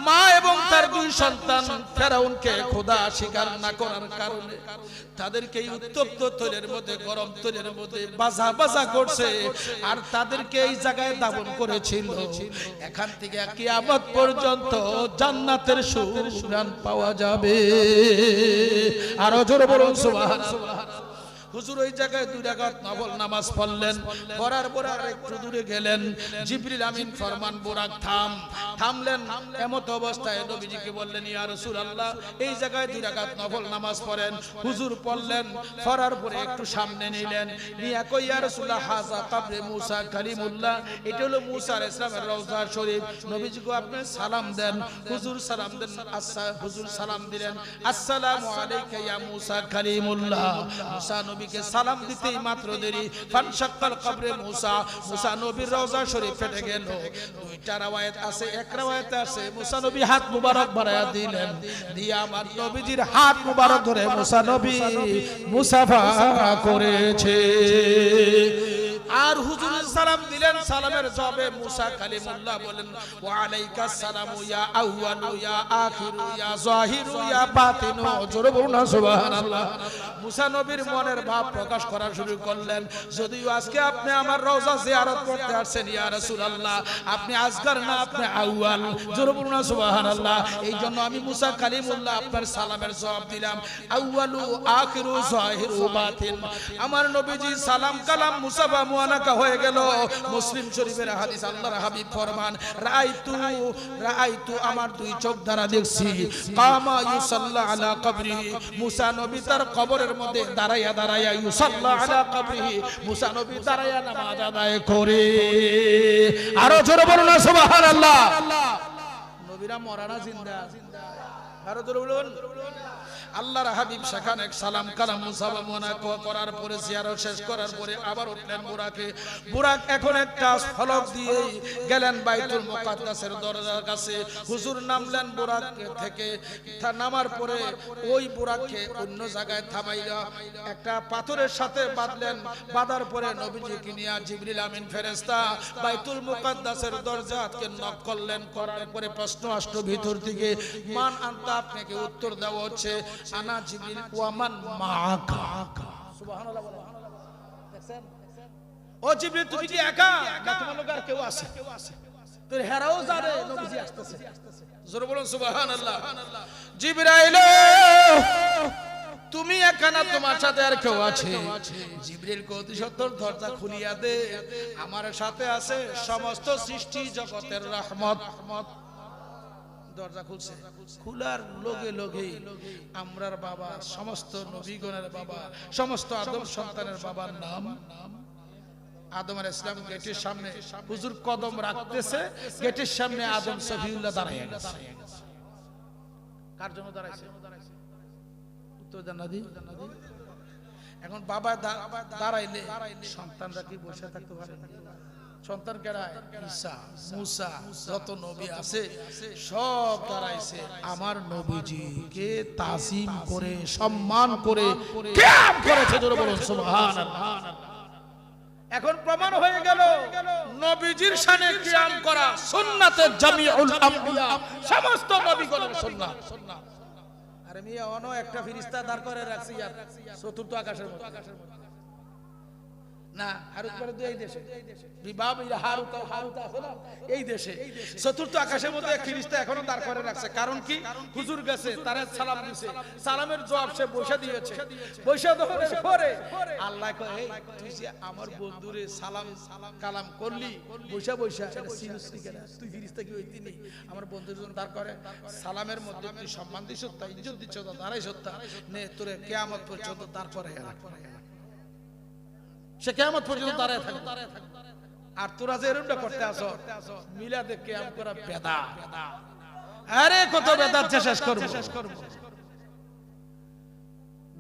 মা এবং তার 2 সন্তান ফেরাউনকে খোদা স্বীকার না করার কারণে তাদেরকে উত্তপ্ত তৈলের মধ্যে, গরম তৈলের মধ্যে বাজা বাজা করছে, আর তাদেরকে এই জায়গায় দাফন করেছিল। এখান থেকে কিয়ামত পর্যন্ত জান্নাতের সুঘ্রাণ পাওয়া যাবে। আরো জোরে বলুন সুবহানাল্লাহ। হুজুর ওই জায়গায় 2 রাকাত নফল নামাজ পড়লেন, পড়ার পর আর একটু দূরে গেলেন। জিবরিল আমিন ফরমান, বুরাক থামলেন। এমত অবস্থায় নবীজিকে বললেন, ইয়া রাসূলুল্লাহ, এই জায়গায় 2 রাকাত নফল নামাজ পড়েন। হুজুর পড়লেন, পড়ার পরে একটু সামনে নিলেন, নিয়া কই, ইয়া রাসূলুল্লাহ, হাযা কবরে মূসা কালিমুল্লাহ, এটা হলো মূসা আলাইহিস সালামের রওজা শরীফ, নবীজিকে আপনি সালাম দেন। হুজুর সালাম দেন, হুজুর সালাম দিলেন, আসসালামু আলাইকা ইয়া মূসা কালিমুল্লাহ। মূসা নবীকে সালাম দিতেই মাত্র দেরি, ফানশাক্কাল কবরে মূসা, মূসা নবীর রওজা শরীফ ফেটে গেল। 2টা রাওয়ায়াত আছে, এক রাওয়ায়াতে আছে মূসা নবী হাত মুবারক বাড়ায়া দিলেন, দিয়ে আমার নবীজির হাত মুবারক ধরে মূসা নবী মুসাফা করেছে। আর হুজুর সালাম দিলেন, সালামের জবাবে মূসা কালিমুল্লাহ বলেন, ওয়া আলাইকাস সালামু ইয়া আউয়ালু ইয়া আখিরু ইয়া যাহিরু ইয়া বাতিনু। জোরে বলুন না সুবহানাল্লাহ। মূসা নবীর মনের ভাব প্রকাশ করা শুরু করলেন, যদিও আজকে আপনি আমার রওজা জিয়ারত করতে আসছেন ইয়া রাসূলুল্লাহ, আপনি আজগার না, আপনি আউয়াল। জোরে বলুন না সুবহানাল্লাহ। এই জন্য আমি মূসা কালিমুল্লাহ আপনার সালামের জবাব দিলাম, আউয়ালু আখিরু যাহিরু বাতিন। আমার নবীজি সালাম কালাম মুসাফা মুআনাকা হয়ে গেল। মুসলিম শরীফের হাদিস, আল্লাহর হাবিব ফরমান, রাআইতু আমার দুই চোখ দ্বারা দেখছি, কামা ইউসাল্লা আলা কবরিহি, মুসা নবী তার কবরের মধ্যে দাঁড়াইয়া দাঁড়াইয়া, ইউসাল্লা আলা কবরিহি, মুসা নবী দাঁড়াইয়া নামাজ আদায় করে। আরো জোরে বলুন না সুবহানাল্লাহ। নবীরা মরা না জিন্দা? আরো জোরে বলুন। আল্লাহর হাবিব সেখানে সালাম কালাম মুসাফা করার পরে জিয়ারত শেষ করার পরে আবার উঠলেন বুরাকে। বুরাক এখন একটা ফলক দিয়ে গেলেন বাইতুল মুকাদ্দাসের দরজার কাছে। হুজুর নামলেন বুরাক থেকে, নামার পরে ওই বুরাককে অন্য জায়গায় থামাইয়া একটা পাথরের সাথে বাঁধলেন। বাঁধার পরে নবীজিকে নিয়ে জিবরিল আমিন ফেরেশতা বাইতুল মুকাদ্দাসের দরজাকে নক করলেন। করার পরে প্রশ্ন আসলো ভিতর থেকে, মান আনতা, আপনাকে উত্তর দেওয়া হচ্ছে, আনা জিবরিল ওয়া মান মাআকা। সুবহানাল্লাহ বলেন। দেখেন, ও জিবরিল তুমি কি একা না তোমার লোক আর কেউ আছে? তোর হেরাও জানে নবীজি আসতেছে। জোরে বলুন সুবহানাল্লাহ। জিবরাইল তুমি একা না, তোমার সাথে আর কেউ আছে? জিবরিল অতি সত্বর দরজা খুলিয়া দে, আমার সাথে আছে সমস্ত সৃষ্টি জগতের রহমত। দরজা খুলছে, খোলার লগে লগে আমরার বাবা, সমস্ত নবীগণের বাবা, সমস্ত আদম সন্তানের বাবার নাম আদম আলাইহিস সালাম গেটের সামনে হুজুর কদম রাখতেছে। গেটের সামনে আদম সফিউল্লাহ দাঁড়ায় গেছে। কার জন্য দাঁড়াইছে? উত্তর জান্নাতি। এখন বাবা দাঁড়াইলে সন্তানরা কি বসে থাকতে পারে? সন্তান কেডা? ঈসা, মুসা, যত নবী আছে সব দাঁড়াইছে আমার নবীজিকে তাজিম করে, সম্মান করে কিয়াম করেছে। জোরে বলুন সুবহানাল্লাহ। এখন প্রমাণ হয়ে গেল নবীজির শানে কিয়াম করা সুন্নাতে জামিউল আম্বিয়া, সমস্ত নবীগণের সুন্নাত। আরে মিয়া অন্য একটা ফেরেশতা দাঁড় করে রাখছি আর চতুর্থ আকাশের মধ্যে না, হারুত করে দুই দেশে বিবাহ হারুত আছে না, এই দেশে চতুর্থ আকাশের মধ্যে এক ফেরেশতা এখনো দাঁড় করে রাখছে। কারণ কি? হুজুর গেছে, তারে সালাম দিছে, সালামের জবাব সে বসে দিয়েছে। বসে দেওয়ার পরে আল্লাহ কয়, এই তুই যে আমার বন্ধুরে সালাম কালাম করলি বসে বসে, এটা সিরিয়াসলি কেন? তুই ফেরেশতা কি হইতি নি? আমার বন্ধুর জন্য দাঁড় করে সালামের মধ্যে তুই সম্মান দিছ, তা ইজ্জত দিছ, তা দাঁড়াইছ, তা নে তোরে কিয়ামত পর্যন্ত দাঁড় করে সে কিয়ামত পর্যন্ত দাঁড়ায় থাকবে। আর তোরা যে এরকমটা করতে আসো, মিলাদে কিয়াম করা বেদাত। আরে কত বেদাত যে শেষ করব।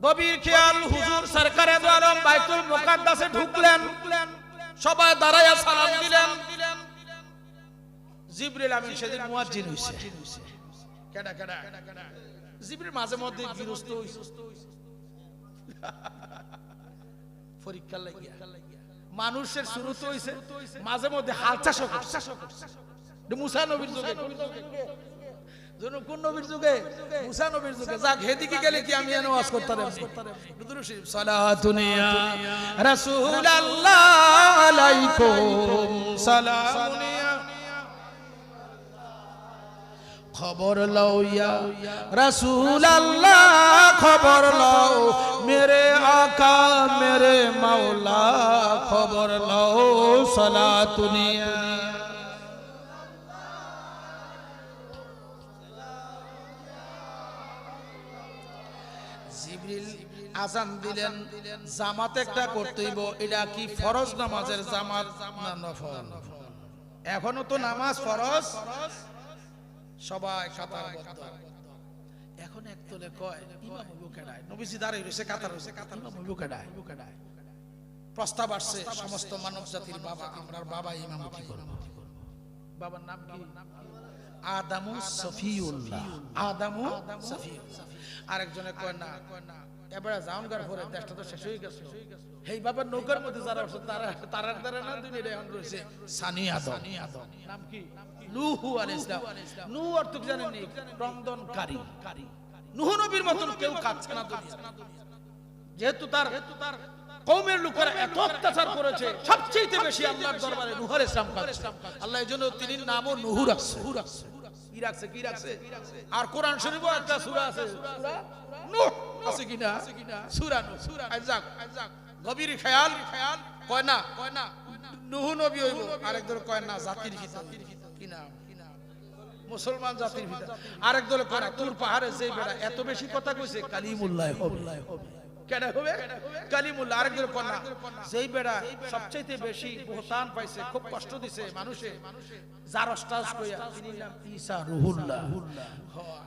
গভীর খেয়াল, হুজুর সরকারে দু আলম বাইতুল মুকাদ্দাসে ঢুকলেন, সবাই দাঁড়ায়া সালাম দিলেন। জিবরিল আমিন সেদিন মুয়াজ্জিন হইছে। কেডা কেডা? জিবরিল মাঝে মধ্যে গৃহস্থ হইছে, পরীক্ষা লাগিয়া মানুষের শুরুতে হইছে, মাঝে মধ্যে হাল চাষ করছে। মুসা নবীর যুগে, কোন নবীর যুগে? মুসা নবীর যুগে। যাক, হেদিকে গেলে কি আমি ওয়াজ করতে পারি? দুরূদ শরীফ, সালাতুন ইয়া রাসূলুল্লাহ আলাইকুম সালামুন ইয়া, খবর লও ইয়া রাসূলুল্লাহ, খবর লও মেরে আকা মেরে মাওলা, খবর লও সালাতুন ইয়া। জিবরিল আযান দিলেন, জামাত একটা করতে হইব। এটা কি ফরজ নামাজের জামাত না নফল? এখনো তো নামাজ ফরজ, সবাই কাতারবদ্ধ। এখন একতলে কয় ইমাম লুকেডায়, নবীজি দাঁড়িয়ে রয়েছে, কাতার রয়েছে, ইমাম লুকেডায়। প্রস্তাব আসছে, সমস্ত মানব জাতির বাবা, আমরার বাবা ইমামতি করব। বাবার নাম কি? আদামু সফিউল্লাহ। আদামু সফিউল্লাহ। আরেকজনে কয় না, এবারে জাউনগার পরে দেশটা তো শেষ হয়ে গেছে, এই বাবার নৌকার মধ্যে যারা তারা তারা না দুনিয়ায় এখন রয়েছে সানি আদম। নাম কি? নূহ আলাইহিস সালাম। নূহ অর্থ কি জানেন? ক্রন্দনকারী। নূহ নবীর মতন কেউ কাঁদছে না দুনিয়া, যেহেতু তার কওমের লোকেরা এত অত্যাচার করেছে। সবচেয়ে বেশি আল্লাহর দরবারে নূহ আলাইহিস সালাম কাঁদছে। আল্লাহ এজন্য তিনি নামও নূহ রাখছে। কি রাখছে? আর কোরআন শরীফে একটা সূরা আছে, সূরা নূহ আছে কিনা? সূরা নূহ। আজাক গভীর খেয়াল, কয় না নূহ নবী হইব, আরেক দল কয় না জাতির পিতা। কি নাম? মুসলমান জাতির পিতা। আরেক দল কয় না তুর পাহাড়ে যেই বেড়া এত বেশি কথা কইছে কালিমুল্লাহ হবে। কেন হবে? কালিমুল্লাহ। আরেক দল কয় না যেই বেড়া সবচেয়ে বেশি বহতান পাইছে, খুব কষ্ট দিছে মানুষে, জারস্তাস কইয়া তিনি নাম ঈসা রুহুল্লাহ।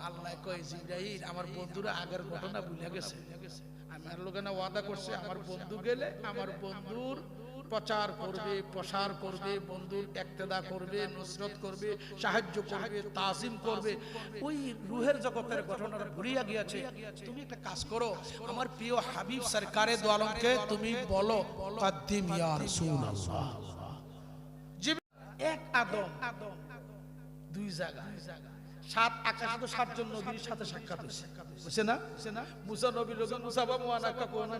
আল্লাহ কয় জিবরাইল আমার বন্ধুরা আগের ঘটনা ভুলে গেছে, আমার লোকে না ওয়াদা করছে আমার বন্ধু গেলে আমার বন্ধুর প্রচার করবে, প্রসার করবে, বন্ধুর ইক্তেদা করবে, নুসরত করবে, সাহায্য করবে, তাজিম করবে। ওই রুহের জগতের ঘটনাটা ভুলিয়া গিয়েছে। তুমি একটা কাজ করো, আমার প্রিয় হাবিব সরকারে দো আলমকে তুমি বলো কদ্দিম ইয়া রাসূলুল্লাহ। এক আদম দুই জায়গা, সাত আকাশ তো সাতজন নবীর সাথে সাক্ষাৎ হয়েছে, বুঝছে না? মুসা নবীর লোক মুসা বা মুআনাকা কোন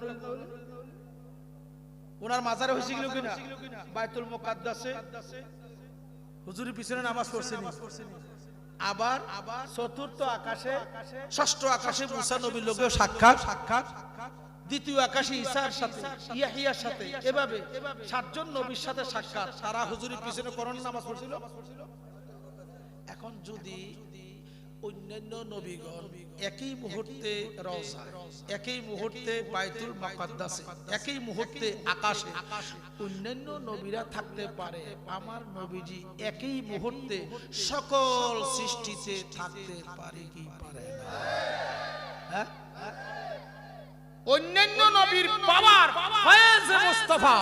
ওনার মাজারে হয়েছে কিলো কিনা বাইতুল মুকাদ্দাসে হুজুরের পিছনে নামাজ পড়ছেন। আবার চতুর্থ আকাশে, ষষ্ঠ আকাশে মুসা নবীর লোকেও সাক্ষাৎ, দ্বিতীয় আকাশে ঈসার সাথে, ইয়াহিয়ার সাথে, এভাবে সাতজন নবীর সাথে সাক্ষাৎ। তারা হুজুরের পিছনে কোরআন নামাজ পড়ছিল। এখন যদি অন্যান্য নবীগণ একই মুহূর্তে রওজা, একই মুহূর্তে বাইতুল মুকাদ্দাসে, একই মুহূর্তে আকাশে অন্যান্য নবীরা থাকতে পারে, আমার নবীজি একই মুহূর্তে সকল সৃষ্টিতে থাকতে পারে কি পারে না? হ্যাঁ, অন্যান্য নবীর পাওয়ার ফয়েজে মুস্তাফা,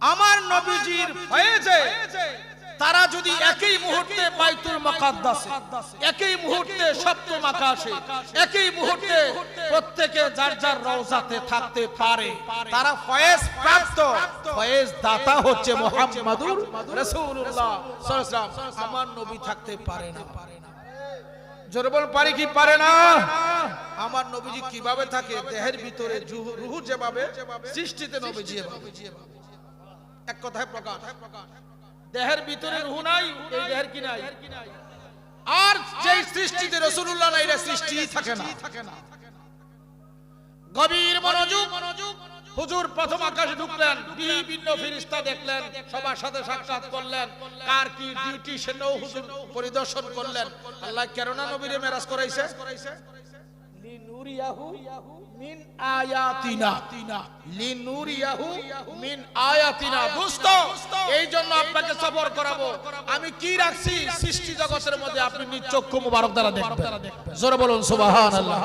আমার নবীজির ফয়েজে তারা যদি একই মুহূর্তে বাইতুল মুকাদ্দাসে, একই মুহূর্তে সপ্তম আকাশে, একই মুহূর্তে প্রত্যেকে যার যার রওজাতে থাকতে পারে, তারা ফয়েজ প্রাপ্ত, ফয়েজ দাতা হচ্ছে মুহাম্মাদুর রাসূলুল্লাহ সাল্লাল্লাহু আলাইহি ওয়াসাল্লাম। আমার নবী থাকতে পারে না। জোরে বল পারে কি পারে না? আমার নবীজি কিভাবে থাকে? দেহের ভিতরে রূহ যেভাবে, সৃষ্টিতে নবীজি এভাবে। এক কথায় প্রকাশ, দেহের ভিতরে রূহ নাই, এই দেহের কি নাই? আর যেই সৃষ্টিতে রাসূলুল্লাহ নাই, এর সৃষ্টি থাকে না। গভীর মনোযোগ, হুজুর প্রথম আকাশে ঢুকলেন, বিভিন্ন ফেরেশতা দেখলেন, সবার সাথে সাক্ষাৎ করলেন, কার কি ডিউটি সেটাও হুজুর পরিদর্শন করলেন। আল্লাহ কেননা নবীরে মেরাজ করাইছে? লিনুরিয়াহু মিন আয়াতিনা, লিনুরিয়াহু মিন আয়াতিনা। দোস্ত, এই জন্য আপনাকে সফর করাবো। আমি কি রাখছি সৃষ্টি জগতের মধ্যে, আপনি নিজ চক্ষু মুবারক দ্বারা দেখবেন। জোরে বলুন সুবহানাল্লাহ।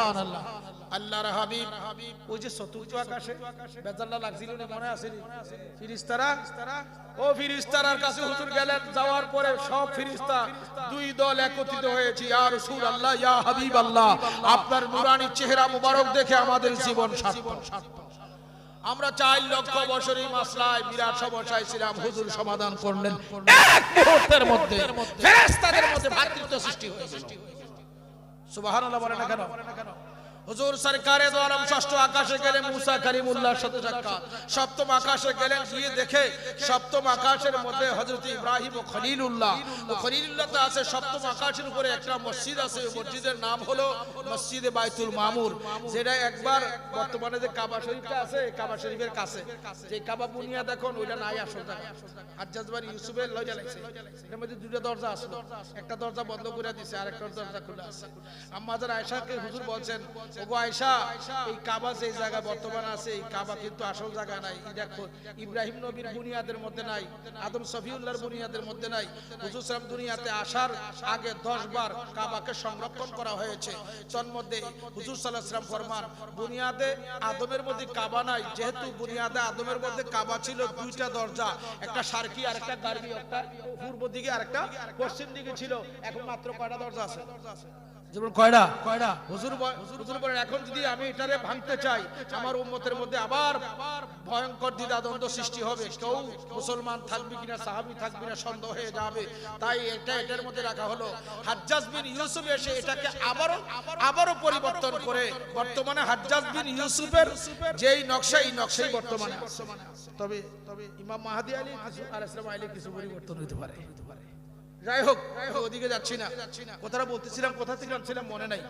আল্লাহর হাবিব ওই যে চতুর্থ আকাশে বেজাল্লা লাগছিল না, মনে আছে? ফেরেশতারা, ও ফেরেশতার কাছে হুজুর গেলেন, যাওয়ার পরে সব ফেরেশতা দুই দল একত্রিত হয়েছে। ইয়া রাসূলুল্লাহ, ইয়া হাবিবাল্লাহ, আপনার নূরানী চেহারা মুবারক দেখে আমাদের জীবন সার্থক। আমরা 4 লক্ষ বছর এই মাসলায় বিরাট সমস্যায় ছিলাম, হুজুর সমাধান করলেন। এক মুহূর্তের মধ্যে ফেরেশতাদের মধ্যে ভ্রাতৃত্ব সৃষ্টি হয়েছে। সুবহানাল্লাহ বলেন না কেন? হুজুর সরকারে দো আলম ষষ্ঠ আকাশে গেলেন, মুসা কালিমুল্লাহর সাথে সাক্ষাৎ। সপ্তম আকাশে গেলেন, গিয়ে দেখে সপ্তম আকাশের মধ্যে হযরত ইব্রাহিম ও খলিলুল্লাহ। ও খলিলুল্লাহতে আছে সপ্তম আকাশের উপরে একটা মসজিদ আছে, মসজিদের নাম হলো মসজিদে বাইতুল মামুর, যেটা একবার বর্তমানে যে কাবা শরীফটা আছে, কাবা শরীফের কাছে যে কাবা বুনিয়াদ এখন ওইটা নাই আসল জায়গা। হাজ্জাজ বিন ইউসুফের লইয়া লাগছে, এর মধ্যে দুটো দরজা আছে, একটা দরজা বন্ধ করে দিয়েছে, আরেকটা দরজা খোলা আছে। আম্মা যারা আয়েশাকে হুজুর বলছেন, ওগো আয়েশা, এই কাবা যে জায়গা বর্তমান আছে, এই কাবা কিন্তু আসল জায়গা নাই। এটা ইব্রাহিম নবীর বুনিয়াদের মধ্যে নাই, আদম সফিউল্লাহর বুনিয়াদের মধ্যে নাই। হুজুর সাল্লাল্লাহু দুনিয়াতে আসার আগে 10 বার কাবাকে সংরক্ষণ করা হয়েছে। তন্মধ্যে হুজুর সাল্লাল্লাহু আলাইহি ওয়াসাল্লাম ফরমান, বুনিয়াদে আদমের মধ্যে কাবা নাই, যেহেতু বুনিয়াদে আদমের মধ্যে কাবা ছিল দুইটা দরজা, একটা শারকি আর একটা গারবি, একটা পূর্ব দিকে আর একটা পশ্চিম দিকে ছিল। এখন মাত্র কয়টা দরজা আছে? যেমন কয়টা? হুজুর বলেন, এখন যদি আমি এটারে ভাঙতে চাই, আমার উম্মতের মধ্যে আবার ভয়ঙ্কর দ্বিধাদ্বন্দ্ব সৃষ্টি হবে, কেউ মুসলমান থাকবে কিনা, সাহাবী থাকবে না, সন্দেহ হয়ে যাবে। তাই এটার মধ্যে রাখা হলো। হাজ্জাজ বিন ইউসুফ এসে এটাকে আবারও পরিবর্তন করে বর্তমানে হাজ্জাজ বিন ইউসুফের যেই নকশা, এই নকশাই বর্তমানে আছে। তবে ইমাম মাহদী আলাইহিস সালাম কিছু পরিবর্তন হতে পারে। যাই হোক, ওদিকে যাচ্ছি না। কথাটা বলতেছিলাম, কোথা থেকে আনছিলাম মনে নাই।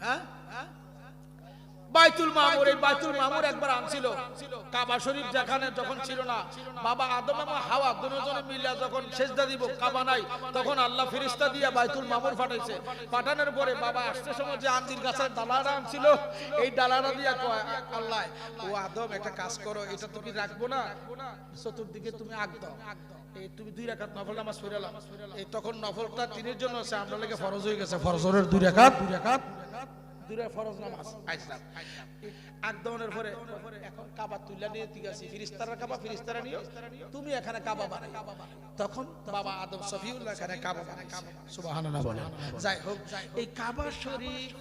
হ্যাঁ, বাইতুল মামুর, এই বাইতুল মামুর একবার আনছিল কাবা শরীফ যেখানে যখন ছিল না, বাবা আদম এবং হাওয়া দুজনে মিলে যখন সেজদা দিব কাবা নাই, তখন আল্লাহ ফেরেশতা দিয়া বাইতুল মামুর পাঠাইছে। পাঠানোর পরে বাবা আসতে সময় যে আঞ্জির গাছের ডালাটা আনছিল, এই ডালাটা দিয়া কয় আল্লাহ, ও আদম একটা কাজ করো, এটা তুমি রাখবো না, চতুর্দিকে তুমি আগ দাও, এই তুমি 2 রাকাত নফল নামাজ পড়লাম। এই তখন নফলটা তিনের জন্য আছে, আমরা লাগে ফরজ হয়ে গেছে, ফরজের 2 রাকাত ফরজ নামাজ আইসলাম আকদমনের পরে এখন কাবা তুইলা নিয়ে ঠিক আছে, ফেরেশতারা কাবা ফেরেশতারা নিও, তুমি এখানে কাবা বানাই। তখন বাবা আদম সফিউল্লাহ এখানে কাবা বানাইছে, সুবহানাল্লাহ বলেন। যাই হোক, এই কাবা শরীফ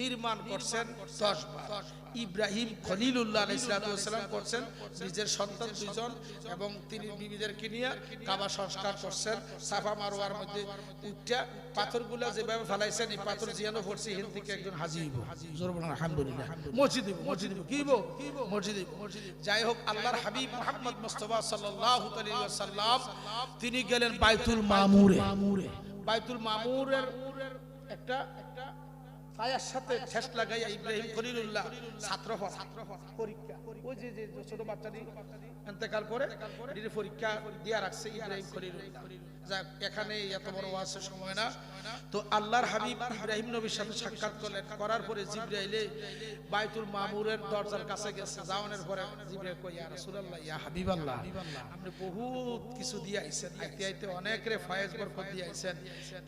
নির্মাণ করছেন 10 বার। ইব্রাহিম খলিলুল্লাহ আলাইহিস সালাম করছেন, নিজের সন্তান 2 জন এবং তিনি বিবিদেরকে নিয়ে কাবা সংস্কার করছেন। সাফা মারওয়ার মধ্যে উঠা পাথরগুলা যেভাবে ফেলাইছেন, এই পাথর জিয়ানো পড়ছে, হিন থেকে একজন হাজী হইব, জোরে বলেন আলহামদুলিল্লাহ। মসজিদ কি হইব? মসজিদ। যাই হোক, আল্লাহর হাবিব মুহাম্মদ মুস্তাফা সাল্লাল্লাহু আলাইহি ওয়াসাল্লাম তিনি গেলেন বাইতুল মামুরে। বাইতুল মামুরের একটা ছায়ার সাথে ঠেস লাগাইয়া ইব্রাহিম খলিলুল্লাহ ছাত্র পরীক্ষা, ওই যে ছোট বাচ্চাটি ইন্তেকাল করে এর পরীক্ষা দিয়া রাখছে ইব্রাহিম খলিলুল্লাহ। যাক, এখানে এত বড় ওয়াজের সময় না, তো আল্লাহর হাবিব ইব্রাহিম নবীর সাথে সাক্ষাৎ করলেন। করার পরে জিবরাইলে বাইতুল মামুরের দরজার কাছে গেছে, যাওয়ানোর পরে জিবরাইল কই, ইয়া রাসূলুল্লাহ, ইয়া হাবিবাল্লাহ, আপনি বহুত কিছু দিয়ে আইছেন, আইতে আইতে অনেকরে ফয়েজ বরকত দিয়ে আইছেন,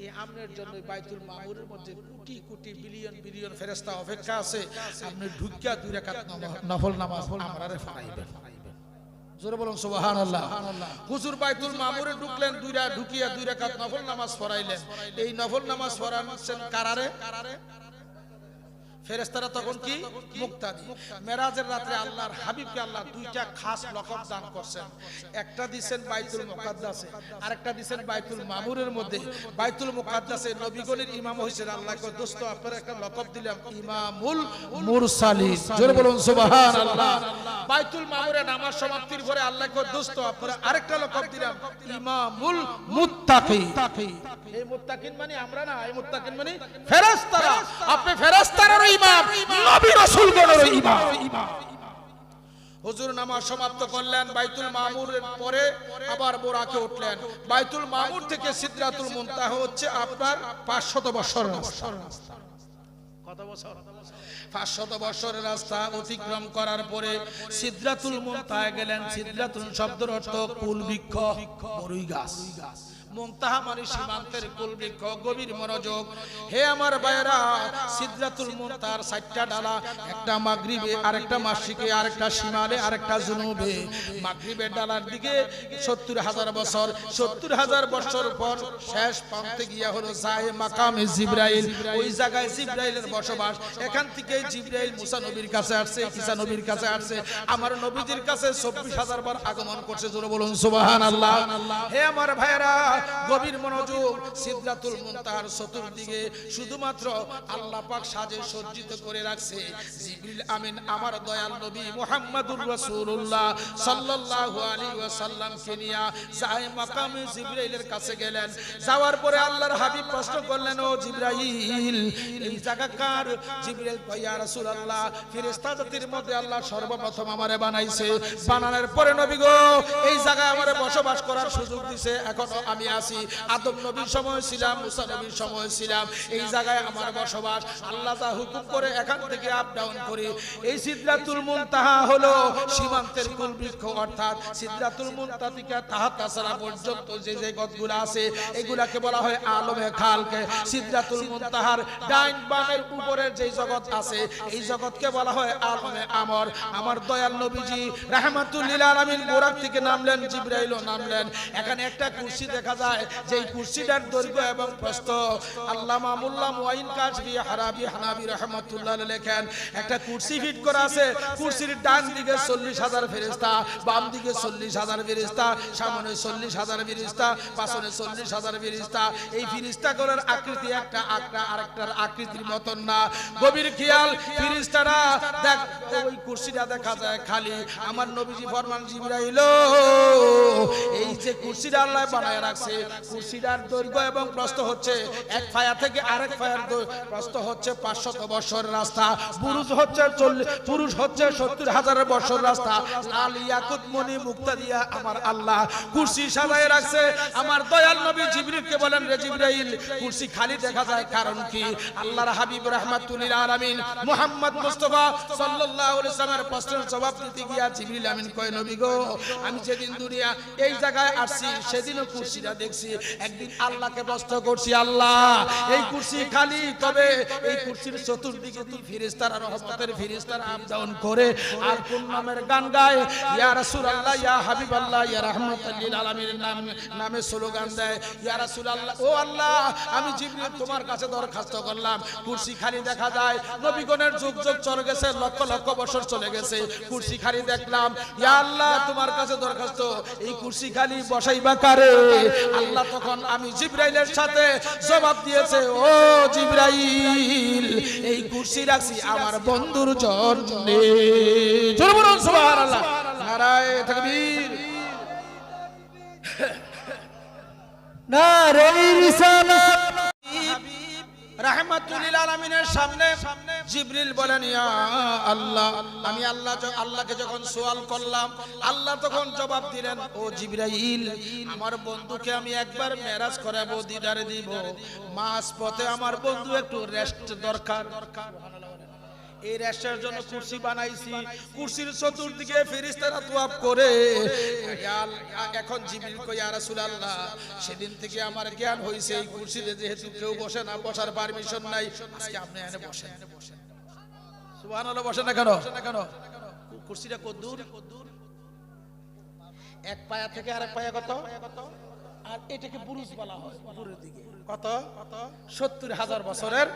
এই আমনের জন্য বাইতুল মামুরের মধ্যে কোটি কোটি বিলিয়ন বিলিয়ন ফেরেশতা অপেক্ষা আছে, আপনি ঢুকিয়া 2 রাকাত নফল নামাজ আমরারে ফরাইবেন। জোরে বলুন সুবহানাল্লাহ। হুজুর বাইতুল মামুরে ঢুকলেন, ঢুকিয়া 2 রাকাত নফল নামাজ পড়াইলেন। এই নফল নামাজ পড়াচ্ছেন কারারে? ফেরেশতারা তখন কি? মুক্তাদি। মেরাজের রাতে আল্লাহর হাবিবকে আল্লাহ 2টা খাস লকব দান করছেন। একটা দিবেন বাইতুল মুকাদ্দাসে, আরেকটা দিবেন বাইতুল মামুরের মধ্যে। বাইতুল মুকাদ্দাসে নবীগণের ইমাম হইছেন, আল্লাহ কয় দোস্ত আপনারা একটা লকব দিলাম ইমামুল মুরসালিন। জোরে বলুন সুবহানাল্লাহ। বাইতুল মামুরে নামাজ সমাপ্তির পরে আল্লাহ কয় দোস্ত আপনারা আরেকটা লকব দিলাম ইমামুল মুত্তাকিন। এই মুত্তাকিন মানে আমরা না, এই মুত্তাকিন মানে ফেরেশতারা। আপনি ফেরেশতারা ইমাম, নবী রাসূলগণের ইমাম। হুজুর নামাজ সমাপ্ত করলেন, বাইতুল মামুরের পরে আবার বোরাকে উঠলেন। বাইতুল মামুর থেকে সিদরাতুল মুনতাহা হচ্ছে আপনার 500 বছর রাস্তা। কত বছর? 500 বছরের রাস্তা অতিক্রম করার পরে সিদরাতুল মুনতাহা গেলেন। সিদরাতুল শব্দের অর্থ কুল বৃক্ষ, বরই গাছ। মুনতাহা মানে সীমান্তের কুল বৃক্ষ। গভীর মনোযোগ, হে আমার ভাইরা, সিদরাতুল মুনতাহার 4টা ডালা, একটা মাগরিবে, আরেকটা মাশরিকে, আরেকটা শিমালে, আরেকটা জুনুবে। মাগরিবের ডালার দিকে 70,000 বছর, 70,000 বছর পর শেষ প্রান্তে গিয়া হলো জায়ে মাকামে জিবরাইল। ওই জায়গায় জিবরাইলের বসবাস। এখান থেকে জিবরাইল মুসা নবীর কাছে আসছে, ঈসা নবীর কাছে আসছে, আমার নবীজির কাছে 24,000 বার আগমন করছে। জোরে বলুন সুবহানাল্লাহ। হে আমার ভাইরা, গভীর মনোযোগ, সিদরাতুল মুনতাহার চতুর্দিকে শুধুমাত্র আল্লাহ পাক সাজে সজ্জিত করে রাখছে। জিবরিল আমিন আমার দয়াল নবী মুহাম্মদুর রাসূলুল্লাহ সাল্লাল্লাহু আলাইহি ওয়াসাল্লাম কে নিয়া জায়ে মাকামে জিবরাইলের কাছে গেলেন। যাওয়ার পরে আল্লাহর হাবিব প্রশ্ন করলেন, ও জিবরাইল, এই জায়গা কার? জিবরাইল কয়, ইয়া রাসূলুল্লাহ, ফেরেশতা জাতির মধ্যে আল্লাহ সর্বপ্রথম আমারে বানাইছে, বানানোর পরে নবী গো এই জায়গায় আমারে বসবাস করার সুযোগ দিয়েছে। এখনো আমি আছি, আদম নবীর সময় ছিলাম, মুসা নবীর সময় ছিলাম, এই জায়গায় আমার বসবাস। আল্লাহ যা হুকুম করে এখান থেকে আপ ডাউন করি। এই সিদরাতুল মুনতাহা হলো সীমান্তের কুল বৃক্ষ, অর্থাৎ সিদরাতুল মুনতাহা থেকে তাহতাসারা পর্যন্ত যে যে গদগুলো আছে এগুলাকে বলা হয় আলমে খালকে। সিদরাতুল মুনতাহার ডাইন বামের উপরের যে জগৎ আছে এই জগৎকে বলা হয় আলমে আমর। আমার দয়াল নবীজি রাহমাতুল লিল আলামিন বুরাক থেকে নামলেন, জিবরাইলও নামলেন। এখানে একটা কুরসি দেখা যায়, যে কুরসিটার দৈর্ঘ্য এবং প্রস্থ আল্লামা মোল্লা মুআইন কাশফি হারাবি হানাবি রাহমাতুল্লাহ লেখেন, একটা কুরসি ফিট করা আছে। কুরসির ডান দিকে 40,000 ফেরেশতা, বাম দিকে 40,000 ফেরেশতা, সামনে 40,000 ফেরেশতা, পাশে 40,000 ফেরেশতা। এই ফেরেশতাগুলোর আকৃতি একটা আরেকটার আকৃতির মতন না। গভীর খেয়াল, ফেরেশতারা দেখ ওই কুরসিটা দেখা যায় খালি। আমার নবীজি ফরমান, জিবরাইল, এই যে কুরসিটা আল্লাহ বানায় রাখছে কুরসিটার দৈর্ঘ্য এবং প্রস্থ হচ্ছে এক পায়া থেকে আরেক পায়ার প্রস্থ হচ্ছে 500 বছরের রাস্তা, পুরুষ হচ্ছে 70,000 বছর রাস্তা। লাল ইয়াকুত মণি মুক্তা দিয়া আমার আল্লাহ কুরসি সাজায় রাখছে। আমার দয়াল নবী জিবরিলকে বলেন, রে জিবরাইল, কুরসি খালি দেখা যায় কারণ কি? আল্লাহর হাবিব রাহমাতুল লিল আলামিন মুহাম্মদ মুস্তাফা সাল্লাল্লাহু আলাইহি ওয়াসাল্লামের প্রশ্নের জবাব দিতে গিয়া জিবরিল আমিন কয়, নবী গো, আমি যেদিন দুনিয়া এই জায়গায় আসছি সেদিনও কুরসিটা দেখছি। একদিন আল্লাহকে প্রশ্ন করছি, আল্লাহ এই কুরসি খালি, তবে এই কুরসির চতুর্দিকে তুই ফেরেশতারা, রহমতের ফেরেশতারা আপ ডাউন করে আর কোন নামের গান গায়? ইয়া রাসূলুল্লাহ, ইয়া হাবিবাল্লাহ, ইয়া রাহমাতুল লিল আলামিনের নামে স্লোগান দেয়। ইয়া রাসূলুল্লাহ, ও আল্লাহ, আমি জিবরিল তোমার কাছে দরখাস্ত করলাম, কুরসি খালি দেখা যায়। নবীগণের যুগ যুগ চলে গেছে, লক্ষ লক্ষ বছর চলে গেছে, কুরসি খালি দেখলাম। ইয়া আল্লাহ, তোমার কাছে দরখাস্ত, এই কুরসি খালি বসাইবা কারে? আল্লাহ তখন আমি জিবরাইলের সাথে জবাব দিয়েছে, ও জিবরাইল, এই কুরসি রাখছি আমার বন্ধুর জন্য। জোরে বলুন সুবহানাল্লাহ, নারায়ে তাকবীর, নারে রিসালাত। রাহমাতুল লিল আলামিনের সামনে জিবরিল বলেন, ইয়া আল্লাহ, আমি আল্লাহকে যখন সওয়াল করলাম, আল্লাহ তখন জবাব দিলেন, ও জিবরাইল, আমার বন্ধুকে আমি একবার মেরাজ করাবো, দিদারে দিব, মাস পথে আমার বন্ধু একটু রেস্ট দরকার। এই রেস্টের জন্য কুরসি বানাইছি, কুরসির চতুর্দিকে ফেরেশতারা তোয়াব করে। এখন জিবরিল কই, ইয়া রাসূলুল্লাহ, সেদিন থেকে আমার জ্ঞান হইছে এই কুরসিতে যেহেতু কেউ বসে না, বসার পারমিশন নাই, আজকে আপনি এখানে বসেন। সুবহানাল্লাহ, বসেন না কেন? কুরসিটা কত দূর? এক পায়া থেকে আরেক পায়া কত? আর এটাকে বুরুজ বলা হয়, উপরের দিকে কত? 70,000 বছরের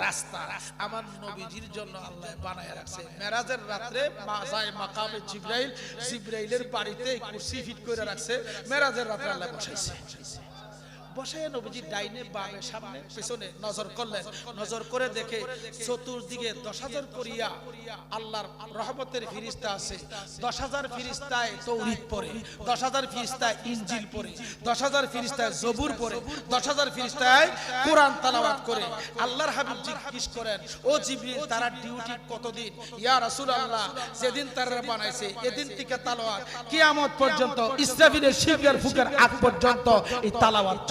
রাস্তা আমার নবীজির জন্য আল্লাহ বানায় রাখছে। মেরাজের রাতে মাজায় মাকামে জিবরাইলের বাড়িতে কুরসি ফিট করে রাখছে। মেরাজের রাতে আল্লাহ বসাইছে। বসায় নবীজি ডাইনে বামে সামনে পেছনে নজর করলেন, নজর করে দেখে চতুর্দিকে 10,000 করিয়া আল্লাহর রহমতের ফেরেশতা আছে। 10,000 ফেরেশতায় তাওরীত পড়ে, 10,000 ফেরেশতায় ইনজিল পড়ে, 10,000 ফেরেশতায় জবুর পড়ে, 10,000 ফেরেশতায় কোরআন তেলাওয়াত করে। আল্লাহর হাবিব জিজ্ঞেস করেন, ও জিবরিল, তারা ডিউটি কতদিন? ইয়া রাসূলুল্লাহ, যেদিন তারা বানাইছে এদিন থেকে তালাওয়াত কিয়ামত পর্যন্ত, ইসরাফিলের শিকার ফুকার আগ পর্যন্ত এই তালাওয়াত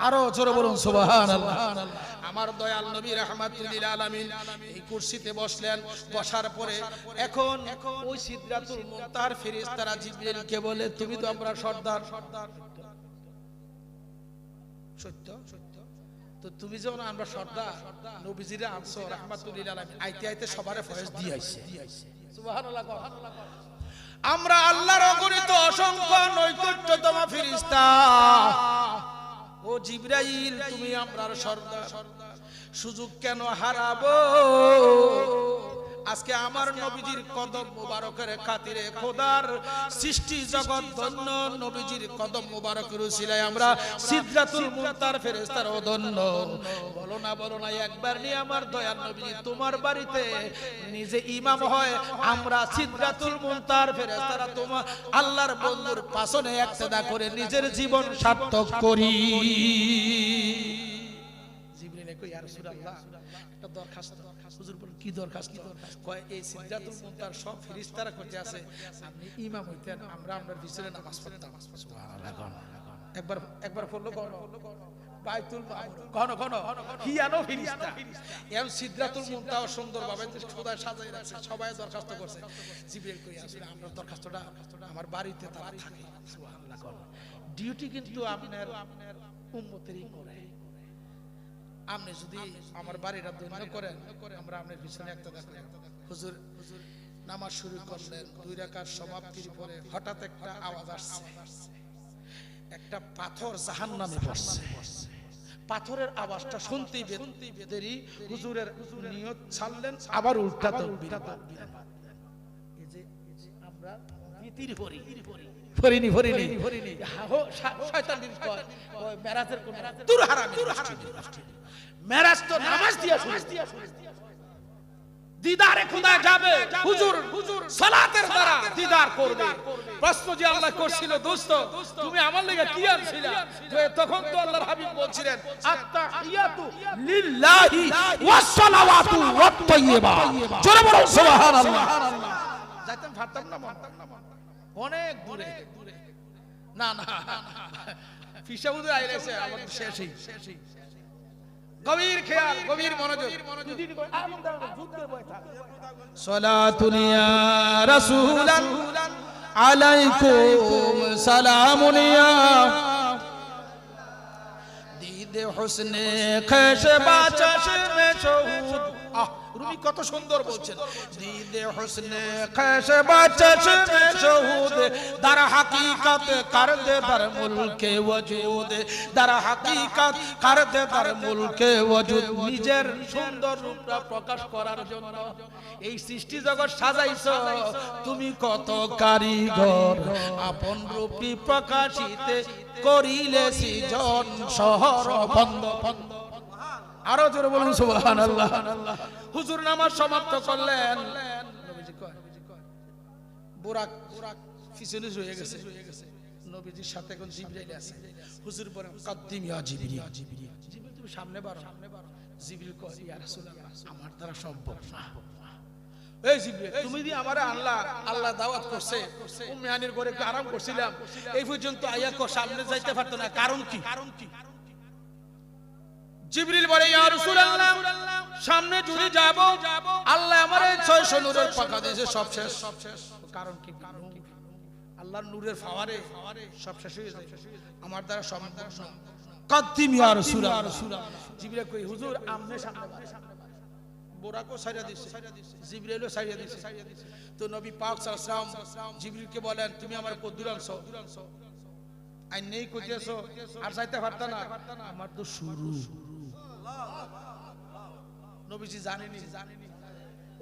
আরো জোরে বলুন সুবহানাল্লাহ। আমার দয়াল নবী রাহমাতুল লিল আলামিন এই কুরসিতে বসলেন। বসার পরে এখন ওই সিদরাতুল মুনতাহার ফেরেশতারা জিবরিলকে বলে, তুমি তো আমরা সর্দার, সত্য তো তুমি যখন আমরা সর্দার নবীজিরে আনছো রাহমাতুল লিল আলামিন, আইতে আইতে সবারে ফয়েজ দিয়ে আইছে। সুবহানাল্লাহ। আমরা আল্লাহর অগণিত অসংখ্য নৈকট্যতম ফেরেশতা, ও জিবরাইল, তুমি আমরার সর্দার, সুযোগ কেন হারাবো? আজকে আমার নবীজির কদম মুবারকের খাতিরে খোদার সৃষ্টি জগৎ ধন্য নবীজির কদম মুবারকের উসিলায় আমরা সিদরাতুল মুনতাহার ফেরেশতারও ধন্য। বলো না একবার নিয়ে আমার দয়াল নবীজি তোমার বাড়িতে নিজে ইমাম হয়, আমরা সিদরাতুল মুনতাহার ফেরেশতারা তোমার আল্লাহর বন্ধুর পাশনে ইক্তেদা করে নিজের জীবন সার্থক করি। জিবরিল কই, ইয়া রাসূলুল্লাহ, একটা দরখাস্ত। হুজুর বলেন, কি দরখাস্ত? কয়, এই সিদরাতুল মুনতাহার সব ফেরেশতারা করতে আছে, আপনি ইমাম হইতেন, আমরা আপনার পিছনে নামাজ পড়তাম। সুবহানাল্লাহ। একবার পড়লো বাইতুল মামুর ঘন হিয়ানো ফেরেশতা, এম সিদরাতুল মুনতাহা সুন্দরভাবে খোদা সাজায় রাখছে, সবাই দরখাস্ত করছে। জিবরিল কই, আসলে আমরা দরখাস্তটা আমার বাড়িতে তারা থাকে। সুবহানাল্লাহ। ডিউটি কিন্তু আপনার উম্মতেরই করে। আপনি যদি আমার বাড়িটা ধন্য করেন, আমরা আপনার পিছনে একটা দেখেন। হুজুর নামাজ শুরু করলেন, 2 রাকাত সমাপ্তির পরে হঠাৎ একটা আওয়াজ আসছে, একটা পাথর জাহান্নামে পড়ছে। পাথরের আওয়াজটা শুনতেই দেরি হুজুরের নিয়ত ছাড়লেন, আবার উল্টা তাকবীর। এই যে আমরা ভীতির ফরিনি শয়তান দিন কয় মেরাজের কোন দূর হারামি, মেরাজ তো নামাজ দিয়া শুরু। দিদারে খোদা যাবে, হুজুর সালাতের দ্বারা দিদার করবে। প্রশ্ন যে আল্লাহ করছিল, দোস্ত তুমি আমার লাগি কি আনছিলা? তখন তো আল্লাহর হাবিব বলছিলেন আত্তাহিয়াতু লিল্লাহি ওয়াস সালাওয়াতু ওয়াত তাইয়্যিবা। জোরে বলুন সুবহানাল্লাহ। যাইতাম ভাবতাম না অনেক দূরে, না না ফিসাউদে আইলেছে আমাদের শেষই। গভীর খেয়াল, গভীর মনোযোগ। সালাতুন ইয়া রাসূলান আলাইকুম সালামুন ইয়া দিদে হুসনে খশবা চশমে শহুদ। রুমি কত সুন্দর বলছেন, দিদে হুসনে খশবা চশমে শহুদ দার হাকিকত কর দে দার মুলকে ওজুদ, দার হাকিকত কর দে দার মুলকে ওজুদ। নিজের সুন্দর রূপটা প্রকাশ করার জন্য এই সৃষ্টি জগৎ সাজাইছো, তুমি কত কারিগর। আপন রূপী প্রকাশিতে করিলে সৃজন শহর বন্ধ। আরো জোরে বলুন সুবহানাল্লাহ। হুজুর নামাজ সমাপ্ত করলেন, নবীজি কয় বুরাক পিছনে হয়ে গেছে, নবীজির সাথে এখন জিবরাইল আছে। হুজুর বলেন কদ্দিম ইয়া জিবরিল, জিবরিল তুমি সামনে বাড়ো। জিবরিল কয় ইয়া রাসূলুল্লাহ আমার দ্বারা সম্ভব না। এই জিবরিল তুমি দি আমারে আনলা, আল্লাহ দাওয়াত করছে, উম্মে হানির ঘরে একটু আরাম করছিলাম, এই পর্যন্ত আইয়া কো সামনে যাইতে পারতো না, কারণ কি? জিবরিল বলে ইয়া রাসূলুল্লাহ সামনে যদি যাব আল্লাহ আমারে 600 নূরের পাকা দিয়েছে, সব শেষ। কারণ কি? আল্লাহর নূরের ফাওয়ারে সব শেষ হয়ে যায়, আমার দ্বারা সম্ভব না। কদ্দিম ইয়া রাসূলুল্লাহ। জিবরিল কই হুজুর আমনে সামনে বোরাকো সাইরা দিছে, জিবরিলও সাইরা দিছে। তো নবী পাক সাল্লাল্লাহু আলাইহি ওয়াসাল্লাম জিবরিলকে বলেন তুমি আমার কত দূর আনছো? আই নেই কইতেছো আর যাইতে পারতা না, আমার তো শুরু। নবীজি জানেনি,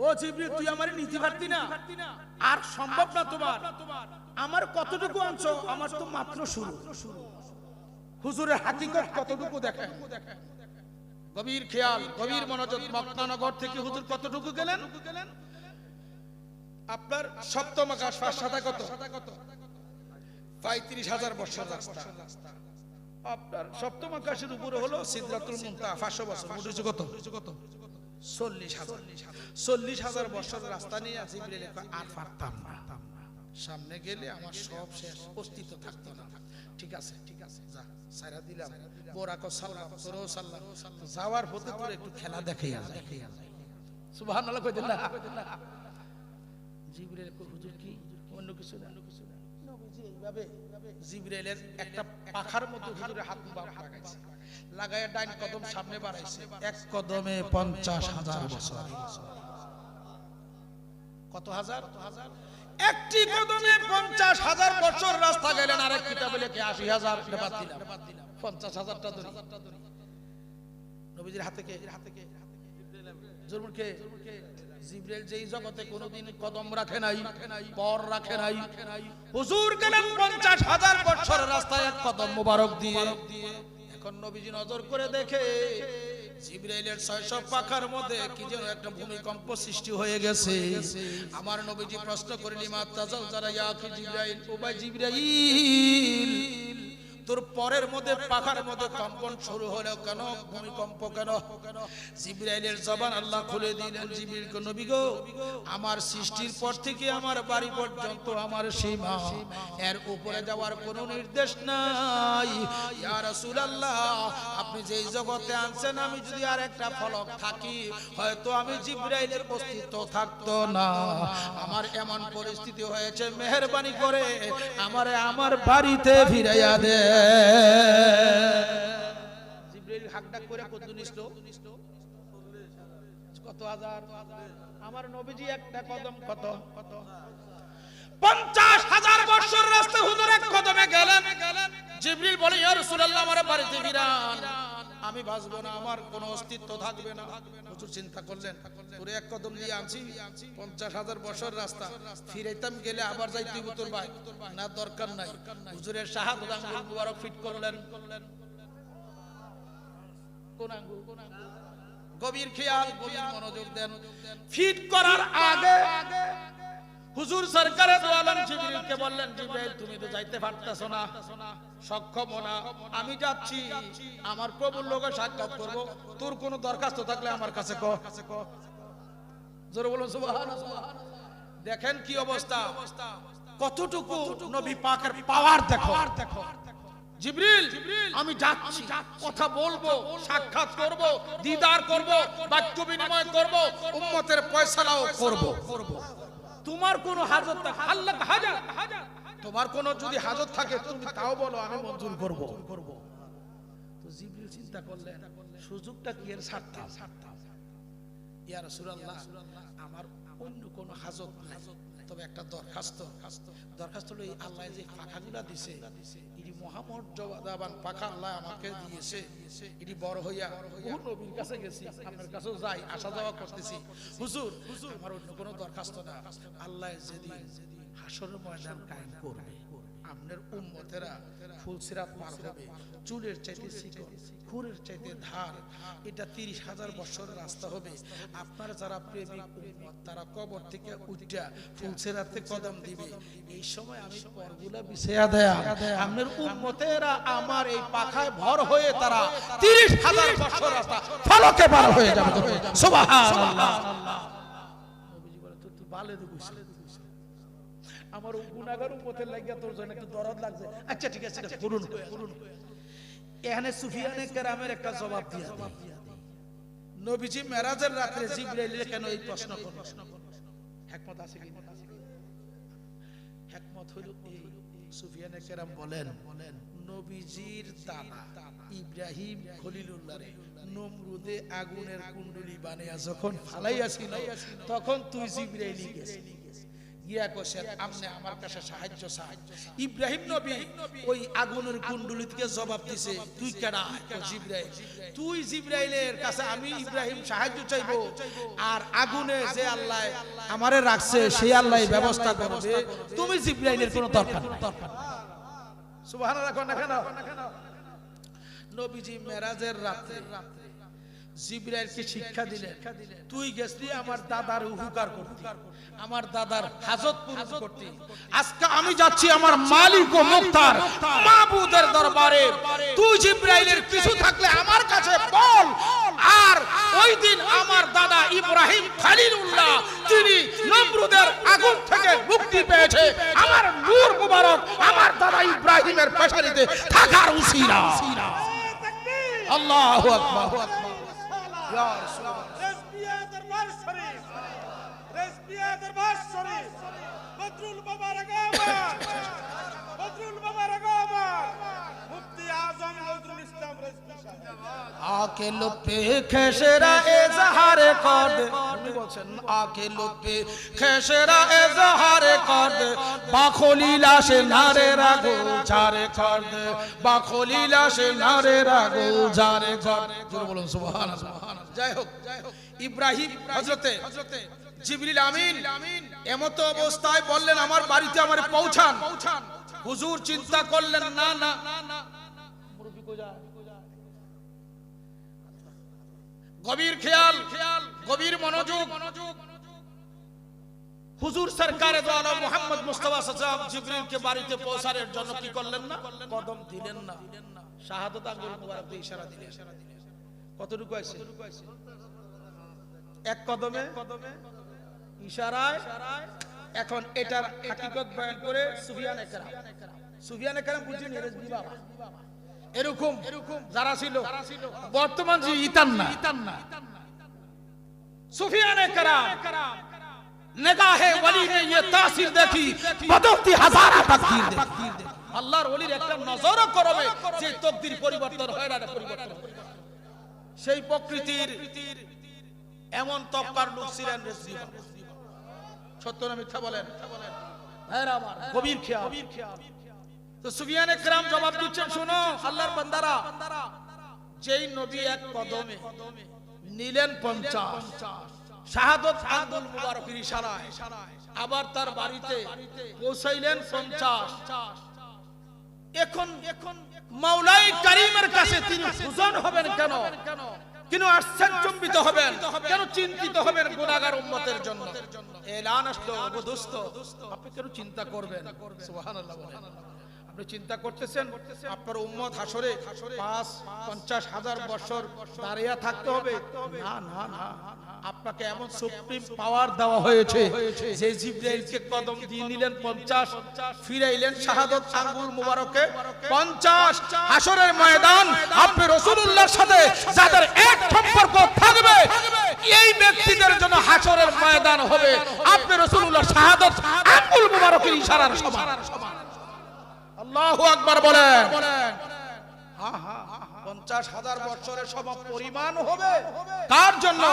ও জিবরিল তুই আমারে নিতে পারতি না, আর সম্ভব না তোমার। আমার কতটুকু আনছো? আমার তো মাত্র শুরু। হুজুরের হাকিকত কতটুকু দেখেন, গভীর খেয়াল, গভীর মনোযোগ। মক্কানগর থেকে হুজুর কতটুকু গেলেন? আপনার সপ্তম আকাশ ফাঁসাটা কত? 35,000 বছর রাস্তা। আপনার সপ্তম আকাশের উপরে হলো সিদরাতুল মুনতাহা 500 বছর। মুটিছে কত? 40,000 বছর রাস্তা নিয়ে জিবরিল আর পারতাম না, সামনে গেলে আমার সব শেষ, অস্তিত্ব থাকতো না। ঠিক আছে যা সাইরা দিলাম, বোরাকো সাল্লাম, তোরও সাল্লাম। যাওয়ার পথে তোর একটু খেলা দেখাইয়া যায়। সুবহানাল্লাহ কইতেন না? জিবরিল কই হুজুর কি অন্য কিছু না? নবীজি এইভাবে জিবরাইলের একটা পাখার মধ্যে হুজুরের হাত লাগাইছে, লাগায়া ডাইন কদম সামনে বাড়াইছে। এক কদমে 50,000 বছর। কত হাজার? একটি কদমে 50,000 বছর রাস্তা গেলেন। আরেক কিতাবে লেখে 80,000 বাদ দিলাম, 50,000টা ধরি। নবীজির হাতে কে? জরুরকে জিবরাইল যেই জগতে কোনোদিন কদম রাখে নাই, পর রাখে নাই, হুজুর গেলেন 50,000 বছর রাস্তায় এক কদম মোবারক দিয়ে। এখন নবীজি নজর করে দেখে জিবরাইলের 600 পাখার মধ্যে কি যেন একটা ভূমিকম্প সৃষ্টি হয়ে গেছে। আমার নবীজি প্রশ্ন করলেন মাতাজাল যারা ইয়া কি জিবরাইল, ও ভাই জিবরাইল তোর পরের মধ্যে পাখার মধ্যে কম্পন শুরু হলো কেন? ভূমিকম্প কেন? জিবরাইলের জবান আল্লাহ খুলে দিলেন। জিবরিল কো নবী গো আমার সৃষ্টির পর থেকে আমার বাড়ি পর্যন্ত আমার সীমা, এর উপরে যাওয়ার কোনো নির্দেশ নাই। ইয়া রাসূলুল্লাহ আপনি যেই জগতে আনছেন আমি যদি আর একটা ফলক থাকি হয়তো আমি জিবরাইলের অস্তিত্ব থাকতো না। আমার এমন পরিস্থিতি হয়েছে, মেহেরবানি করে আমারে আমার বাড়িতে ফিরাইয়া দে। জিবরাইল হাকডাক করে কত নিষ্ঠো? কত হাজার? আমার নবীজি একটা কদম কত? 50,000 বছর রাস্তা হুজুর এক কদমে গেলেন। জিবরিল বলে ইয়া রাসূলুল্লাহ আমার বাড়িতে ফিরান, আমি বাঁচবো না, আমার কোনো অস্তিত্ব থাকবে না। হুজুর চিন্তা করলেন তোরে এক কদম দিয়ে আনছি, 50,000 বছর রাস্তা, ফিরাইতাম গেলে আবার যাইতে হইব তোর ভাই, না দরকার নাই। হুজুরের শাহাদাত আঙ্গুল মুবারক ফিট করলেন। কোন আঙ্গুল? গভীর খেয়াল, গভীর মনোযোগ দেন। ফিট করার আগে হুজুর সরকারে দো আলম জিবরিলকে বললেন, জিবরাইল তুমি তো যাইতে পারতেছ না, সক্ষম না, আমি যাচ্ছি আমার প্রভুর লোকে সাক্ষাৎ করব, তোর কোনো দরখাস্ত থাকলে আমার কাছে কর। জোরে বলুন সুবহানাল্লাহ। দেখেন কি অবস্থা, কতটুকু নবী পাকের পাওয়ার দেখো। জিবরিল আমি যাচ্ছি, কথা বলবো, সাক্ষাৎ করব, দিদার করব, বাক্য বিনিময় করব, উম্মতের ফয়সালাও করব। তোমার কোন হাজত থাকে, আল্লাহ হাজার, তোমার কোন যদি হাজত থাকে তুমি তাও বলো, আমি মঞ্জুর করব। তো জিবরিল চিন্তা করলেন সুযোগটা কি এর ছাড়তাম। ইয়া রাসূলুল্লাহ আমার অন্য কোন হাজত নাই, তবে একটা দরখাস্ত হলো এই আল্লাহ যে পাখাগুলা দিছে, এটি মহামর্যাদাবান পাখা আল্লাহ আমাকে দিয়েছে, এটি বড় হইয়া বহু নবীর কাছে গেছি, আপনার কাছেও যাই, আসা যাওয়া করতেছি, হুজুর আমার অন্য কোনো দরখাস্ত না, আল্লাহ যেদিন হাসরের ময়দান কায়েম করবে, আপনার উম্মতেরা ফুলসিরাত পার হবে, চুলের চাইতে চিকন, খুরের চাইতে ধার, এটা 30,000 বছরের রাস্তা হবে, আপনারা যারা প্রেমিক উম্মত তারা কবর থেকে উঠা ফুলসিরাতে কদম দিবে, এই সময় আমি পরগুলা বিছায়া দেয়া, আপনার উম্মতেরা আমার এই পাখায় ভর হয়ে তারা 30,000 বছর রাস্তা ফলকে পার হয়ে যাবে। সুবহানাল্লাহ। নবীজি বলে তুই ভালো দিছিস, আমার গুনাহগার উম্মতের লাগিয়া তোর জন্য একটু দরদ লাগছে, আচ্ছা ঠিক আছে করুন। এখানে সুফিয়ানে কেরামের একটা জবাব দিয়া দেয়, নবীজি মেরাজের রাতে জিবরাইলের কেন এই প্রশ্ন করলেন, হিকমত আছে কি না? হিকমত হলো এই, সুফিয়ানে কেরাম বলেন নবীজির দাদা ইব্রাহিম খলিলুল্লাহরে নমরুদে আগুনের কুণ্ডলী বানিয়া যখন ফালাইয়াছিল, তখন তুই জিবরাইল গেছিস, গিয়া কইছেন আপনি আমার কাছে সাহায্য চাই। ইব্রাহিম নবী ওই আগুনের কুণ্ডলী থেকে জবাব দিছে, তুই কেডা? জিবরাইল। তুই জিবরাইলের কাছে আমি ইব্রাহিম সাহায্য চাইবো, আর আগুনে যে আল্লাহ আমারে রাখছে সেই আল্লাহ ব্যবস্থা করবে, তুমি জিবরাইলের কোনো দরকার নাই। সুবহানাল্লাহ কোন কেন? নবীজি মেরাজের রাতে জিবরাইলকে শিক্ষা দিলেন, তুই গেছলি আমার দাদার উপকার করতে, আমার দাদার হাজত পূরণ করতে, আজকে আমি যাচ্ছি আমার মালিক ও মুখতার মাবুদের দরবারে, তুই জিবরাইলের কিছু থাকলে আমার কাছে বল। আর ওই দিন আমার দাদা ইব্রাহিম খলিলুল্লাহ তিনি নমরুদের আগুন থেকে মুক্তি পেয়েছে, আমার নূর মুবারক আমার দাদা ইব্রাহিমের পেশারিতে থাকার উসিলা। আল্লাহু আকবার। ইয়া রাসূলুল্লাহ, রেজবিয়া দরবার শরীফ, রেজবিয়া দরবার শরীফ, বদরুল মুবারক আমার, বদরুল মুবারক আমার, মুফতি আজম নজরুল ইসলাম রেজবি সাহেব। आके लुत्फे खेशरा एज़हार कर दे, उन्हीं बोलছেন आके लुत्फे खेशरा एज़हार कर दे, बाखोलीला से नारे रागो जारे कर दे, बाखोलीला से नारे रागो जारे कर दे। जोर बोलুন সুবহানাল্লাহ। জয় হোক ইব্রাহিম হযরতে জিবরিল আমিন এমত অবস্থায় বললেন আমার বাড়িতে আমারে পৌঁছান। হুজুর চিন্তা করলেন না না মুরব্বি কো যায়, গভীর খেয়াল, গভীর মনোযোগ। হুজুর সরকারে দো আলম মুহাম্মদ মুস্তাফা সাল্লাল্লাহু আলাইহি জিবরিলকে বাড়িতে পৌঁছানোর জন্য কি করলেন না? কদম দিলেন না, শাহাদাত আঙ্গুল মুবারক দিয়ে ইশারা দিলেন। কতটুকু আছে? এক কদমে ইশারায়। এখন এটার হাকিকত বয়ান করে সুফিয়ানে কেরাম বুঝছেন রেজবি বাবা এরকম যারা ছিল বর্তমান যে ইতান না সুফিয়ানে কেরাম নিগাহে ওলি में ये तासीर देखी बदौती हजारा तकदीर देखी। আল্লাহর ওলির একটা নজরও করবে যে তকদির পরিবর্তন হয় না, পরিবর্তন সেই প্রকৃতির এমন তবকার লোক ছিলেন রেজবি বাবা। সত্য না মিথ্যা বলেন? ভাইরা আমার গভীর খেয়াল। তো সুফিয়ানে কেরাম জবাব দিচ্ছেন, শুনো আল্লাহর বান্দারা, যেই নবী এক কদমে নিলেন 50, শাহাদাত আঙ্গুল মুবারকের ইশারায়, আবার তার বাড়িতে পৌঁছাইলেন 50। এখন মাওলাই কারীমের কাছে তিনি খুজন হবেন কেন? কেন আশ্চর্যজনিত হবেন, কেন চিন্তিত হবেন গুনাহগার উম্মতের জন্য? এলান আসলো, ওগো দোস্ত, আপনি কেন চিন্তা করবেন? সুবহানাল্লাহ বলেন। আপনি চিন্তা করতেছেন আপনার উম্মত হাসরে ৫-৫০,০০০ বছর দাঁড়িয়ে থাকতে হবে? না না না, আপনাকে এমন সুপ্রিম পাওয়ার দেওয়া হয়েছে যে জিবরাইলকে কদম দিয়ে নিলেন ৫০, ফিরাইলেন শাহাদাত আঙ্গুল মুবারকে ৫০। হাসরের ময়দান আপনি রাসূলুল্লাহর সাথে যাদের এক সম্পর্ক থাকবে এই ব্যক্তিদের জন্য হাসরের ময়দান হবে আপনি রাসূলুল্লাহর শাহাদাত আঙ্গুল মুবারকের ইশারার সমান। আল্লাহু আকবার বলেন। ৫০,০০০ বছরের সম পরিমাণ হবে কার জন্য?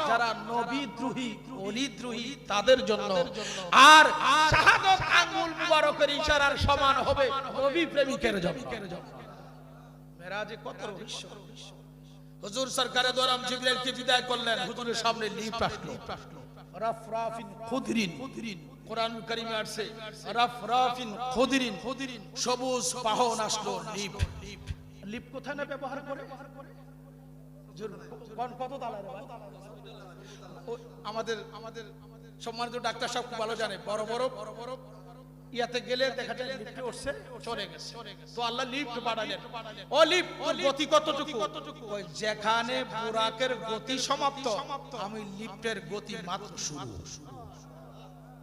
যারা নবী দ্রোহী, ওলি দ্রোহী তাদের জন্য। আর শাহাদাত আঙ্গুল মুবারকের ইশারার সমান হবে নবী প্রেমিকের জন্য। মেরাজে কত রহস্য। হুজুর সরকারে দো আলম জিবরাইলকে বিদায় করলেন, হুজুরের সামনে লিফট আসলো, রাফরাফিন খুদরিন, কোরআনুল কারীমে আছে রাফরাফিন খুদরিন, সবুজ বাহন আসলো। লিফট কোথায় না ব্যবহার করে? কোন কত তালা রে ভাই? আমাদের সম্মানিত ডাক্তার সাহেব ভালো জানে, বড় বড় ইয়াতে গেলে দেখা যায় লিফটে উঠছে, চলে গেছে। তো আল্লাহ লিফট বানালেন। ও লিফট গতি কতটুকু? ওই যেখানে বুরাকের গতি সমাপ্ত, আমি লিফটের গতি মাত্র শুরু।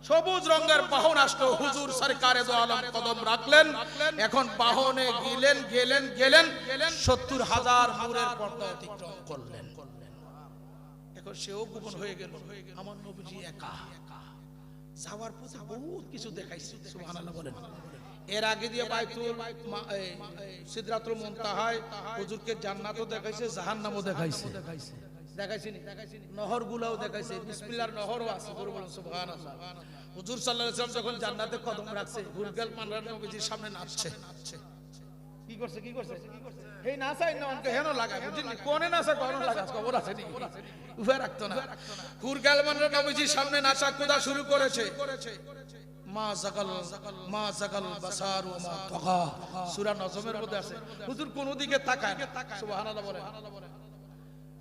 সবুজ রঙের বাহন আসলো, হুজুর সরকারে দো আলম কদম রাখলেন। এখন বাহনে গেলেন ৭০,০০০ নূরের পর্দা অতিক্রম করলেন। এখন সেও গোপন হয়ে গেল, আমার নবীজি একা। যাওয়ার পথে বহুত কিছু দেখাইছে, সুবহানাল্লাহ বলেন। এর আগে দিয়ে বাইতুল সিদরাতুল মুনতাহায় হুজুরকে জান্নাতও দেখাইছে, জাহান্নামও দেখাইছে। দেখাইছিনি? নহরগুলোও দেখাইছে, বিসমিল্লাহর নহরও আছে। সুবহানাল্লাহ। হুজুর সাল্লাল্লাহু আলাইহি ওয়াসাল্লাম যখন জান্নাতে কদম রাখছে, হুরগাল মানরা নবীজির সামনে নাচছে। কি করছে? এই নাচাই না অনকে হেন লাগা, বুঝলি? কোনে নাচা কোন লাগা খবর আছে নি? উভয় রাখতো না। হুরগাল মানরা নবীজির সামনে নাচা কুদা শুরু করেছে। মা জাগাল বাসার ওয়া মা তাগা, সূরা নজমের মধ্যে আছে। হুজুর কোন দিকে তাকায় না, সুবহানাল্লাহ বলেন।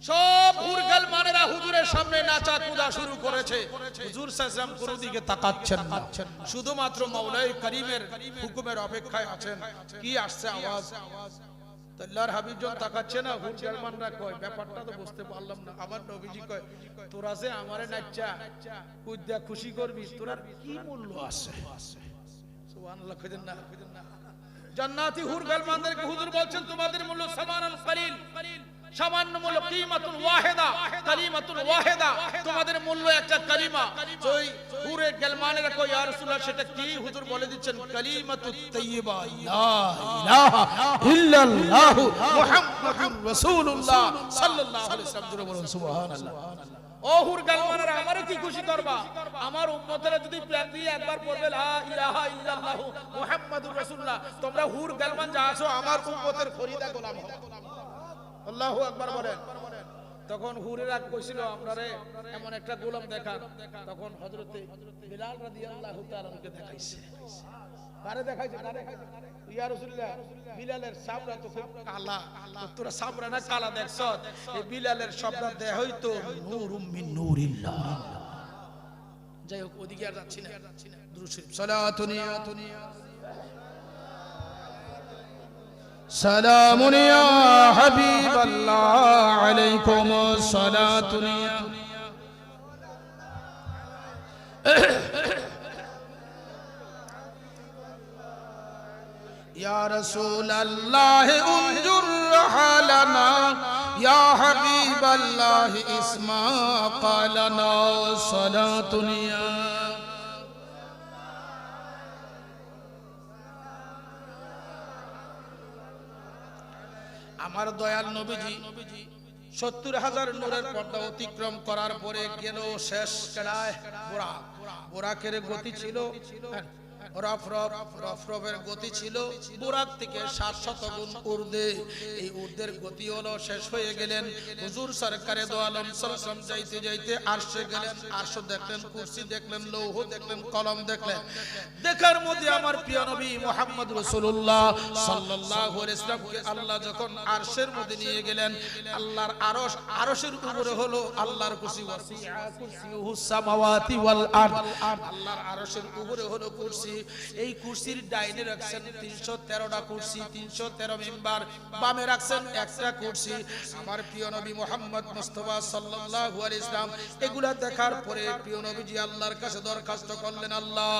সব হুরগাল মানেরা হুজুরের সামনে নাচা কুদা শুরু করেছে। হুজুর সাল্লাল্লাহু আলাইহি ওয়াসাল্লাম দিকে তাকাচ্ছেন না, শুধুমাত্র মাওলাই করিমের হুকুমের অপেক্ষায় আছেন। কি আসছে আওয়াজ? আল্লাহর হাবিব যখন তাকাচ্ছে না, হুরগাল মানরা কয়, ব্যাপারটা তো বুঝতে পারলাম না। আমার নবীজি কয়, তোরা যে আমারে নাচা কুদা খুশি করবি, তোরার কি মূল্য আছে? সুবহানাল্লাহ কইদেন না। জান্নাতি হুরগাল মানদেরকে হুজুর বলছেন, তোমাদের মূল্য সামানাল কলিল, সামান্য মূল্য, কিমাতুল ওয়াহিদা, কালিমাতুল ওয়াহিদা, তোমাদের মূল্য একটা কালিমা। ওই হুরে গেলমানেরা কই, ইয়া রাসূলুল্লাহ সেটা কি? হুজুর বলে দিচ্ছেন, কালিমাতুত তাইয়্যিবা, লা ইলাহা ইল্লাল্লাহু মুহাম্মাদুর রাসূলুল্লাহ সাল্লাল্লাহু আলাইহি ওয়াসাল্লাম। বলুন সুবহানাল্লাহ। ও হুরগাল মানেরা, আমারে কি খুশি করবা? আমার উম্মতেরা যদি প্ল্যান দিয়ে একবার পড়বে লা ইলাহা ইল্লাল্লাহু মুহাম্মাদুর রাসূলুল্লাহ, তোমরা হুরগাল মান যা আছো আমার উম্মতের খরিদা গোলাম হও। আল্লাহু আকবার বলেন। তখন হুরেরা কইছিল, আপনারে এমন একটা গোলাম দেখান। তখন হযরতে বিলাল রাদিয়াল্লাহু তাআলাকে দেখাইছে। কারে দেখাইছে? ইয়া রাসূলুল্লাহ, বিলালের সাবরা তো খুব কালা। তোরা সাবরা না কালা দেখছ? এই বিলালের সাবরা দেহ হইতো নূরুম মিন নূরিল্লাহ। যাই হোক, ওদিকে আর যাচ্ছি না। দুরূদ শরীফ সালাতুনিয়া سلام يا حبيب الله عليكم الصلاة يا رسول الله انظر حالنا يا حبيب الله اسمع قالنا صلاة يا আমার দয়াল নবীজি ৭০,০০০ নূরের পর্দা অতিক্রম করার পরে গেল শেষ কেড়ায় বোরাক। বোরাকের গতি ছিল রফরফের গতি ছিল বুরাক থেকে 700 গুণ ঊর্ধ্বে। এই ঊর্ধ্বের গতি হলো শেষ হয়ে গেলেন হুজুর সরকারে দো আলম সাল্লাল্লাহু আলাইহি ওয়াসাল্লাম যাইতে যাইতে আরশে গেলেন। আরশ দেখলেন, কুরসি দেখলেন, লৌহ দেখলেন, কলম দেখলেন। দেখার মধ্যে আমার প্রিয় নবী মুহাম্মদ রাসূলুল্লাহ সাল্লাল্লাহু আলাইহি ওয়াসাল্লামকে আল্লাহ যখন আরশের মধ্যে নিয়ে গেলেন, আল্লাহর আরশ, আরশের উপরে হলো আল্লাহর কুরসি, ওয়াসিআ কুরসিয়ুহুস সামাওয়াতি ওয়াল আরদ। আল্লাহর আরশের উপরে হলো কুরসি। এই কুরসির ডাইনে রাখছেন 313টা কুরসি, 313 মিম্বার, বামে রাখছেন একটা কুরসি। আমার প্রিয় নবী মুহাম্মদ মুস্তাফা সাল্লাল্লাহু আলাইহি ওয়াসাল্লাম এগুলা দেখার পরে প্রিয় নবীজি আল্লাহর কাছে দরখাস্ত করলেন, আল্লাহ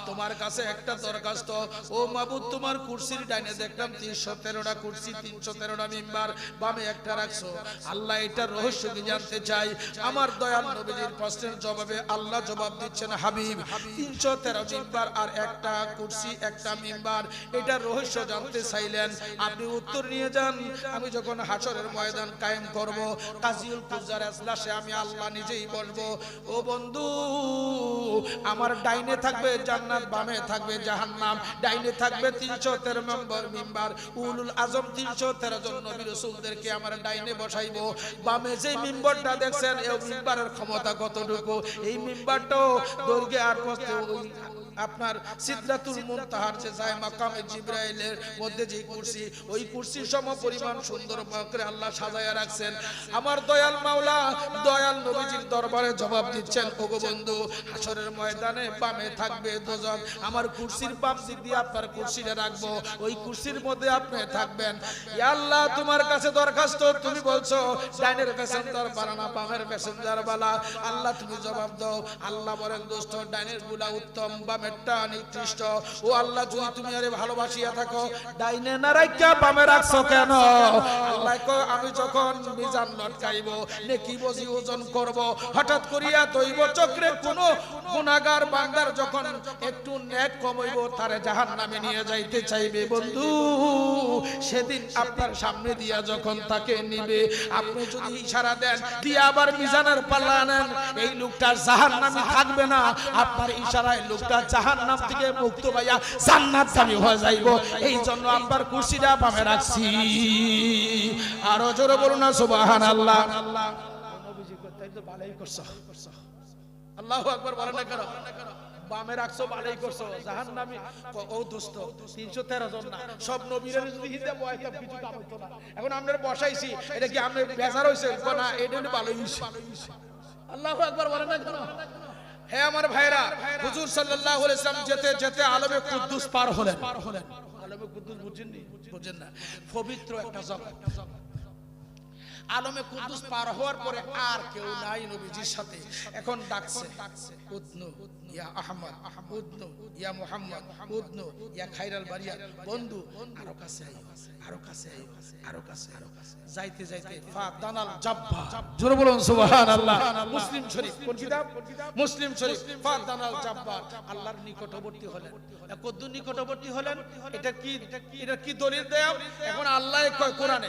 তোমার কাছে একটা দরখাস্ত, ও মাবুদ তোমার কুরসির ডাইনে দেখলাম 313টা কুরসি, 313টা মিম্বার, বামে একটা রাখছো। আল্লাহ এটার রহস্য কি জানতে চাই। আমার দয়াল নবীজির প্রশ্নের জবাবে আল্লাহ জবাব দিচ্ছেন, হাবিব 313 মিম্বার আর একটা কুরসি, একটা মিম্বার, এটার রহস্য জানতে চাইলেন, আপনি উত্তর নিয়ে যান। আমি যখন হাশরের ময়দান কায়েম করব, কাজিউল কুজার এজলাসে আমি আল্লাহ নিজেই বলবো, ও বন্ধু আমার ডাইনে থাকবে জান্নাত, বামে থাকবে জাহান্নাম। ডাইনে থাকবে 313 নম্বর মিম্বার, উলুল আজম 313 জন নবী রাসূলদেরকে আমার ডাইনে বসাইবো। বামে যে মিম্বরটা দেখছেন এই মিম্বারের ক্ষমতা কতটুকু, এই মিম্বারটাও দৈর্ঘ্যে আর প্রস্থে আপনার সিদরাতুল মুনতাহার যে যায় মাকামে জিবরাইলের মধ্যে যে কুরসি, ওই কুরসির সম পরিমাণ সুন্দর করে আল্লাহ সাজায়া রাখছেন। আমার দয়াল মাওলা দয়াল নবীজির দরবারে জবাব দিচ্ছেন, ওগো বন্ধু হাশরের ময়দানে বামে থাকবে দোজখ, আমার কুরসির বাম দিক দিয়ে আপনার কুরসিটা রাখবো, ওই কুরসির মধ্যে আপনি থাকবেন। ইয়া আল্লাহ তোমার কাছে দরখাস্ত, তুমি বলছো ডাইনের প্যাসেঞ্জার বালা না বামের প্যাসেঞ্জার বালা, আল্লাহ তুমি জবাব দাও। আল্লাহ বলেন, দোস্ত ডাইনের গুলা উত্তম, বামে নিকৃষ্ট। ও আল্লাহ যদি তুমি আরে ভালোবাসিয়া থাকো ডাইনে না রাখা বামে রাখছো কেন? আল্লাহ কয়, আমি যখন মিজান লটকাইব, নেকি বুঝি ওজন করব, হঠাৎ করিয়া দৈব চক্রে কোন গুনাহগার বান্দার যখন একটু নেক কমাইব, তারে জাহান্নামে নিয়ে যাইতে চাইবে বন্ধু, সেদিন আপনার সামনে দিয়া যখন তাকে নিবে, আপনি যদি ইশারা দেন দিয়া আবার মিজানের পাল্লা নেন, এই লোকটা জাহান্নামে থাকবে না, আপনার ইশারায় লোকটা জাহান্নাম থেকে মুক্ত পাইয়া জান্নাতগামী হয়ে যাইবো। এই জন্য আপনার কুরসিটা বামে রাখছি। আরো জোরে বলুন না সুবহানাল্লাহ। নবীজি কইতাই তো ভালোই করছো, আল্লাহু আকবার বলেন না কেন? বামে রাখছো ভালোই করছো, জাহান্নামী ও দোস্ত 313 জন না, সব নবীরা যদি হিতে বয়াইতাম কিছু কাম হইতো না। এখন আপনারা বসাইছি, এটা কি আপনি বেজার হইছে না? এটা হলো ভালোই হইছে। আল্লাহু আকবার বলেন না কেন? হে আমার ভাইরা, হুজুর সাল্লাল্লাহু আলাইহি ওয়াসাল্লাম যেতে যেতে আলমে কুদ্দুস পার হলেন। আলমে কুদ্দুস বুঝেন না? পবিত্র একটা জগৎ। আলমে কুদ্দুস পার হওয়ার পরে আর কেউ নাই নবীজির সাথে। এখন ডাকছে, উদনু ইয়া আহমদ, উদনু ইয়া মুহাম্মদ, উদনু ইয়া খায়রাল বারিয়া, বন্ধু আরো কাছে আইও, আরো কাছে আইও, আরো কাছে। যাইতে যাইতে ফাদানাল জাব্বা, জোরে বলুন সুবহানাল্লাহ। মুসলিম শরীফ, কোন কিতাব? মুসলিম শরীফ। ফাদানাল জাব্বা, আল্লাহর নিকটবর্তী হলেন। কত নিকটবর্তী হলেন? এটা কি দলিল দেয়? এখন আল্লাহ কয় কোরআনে,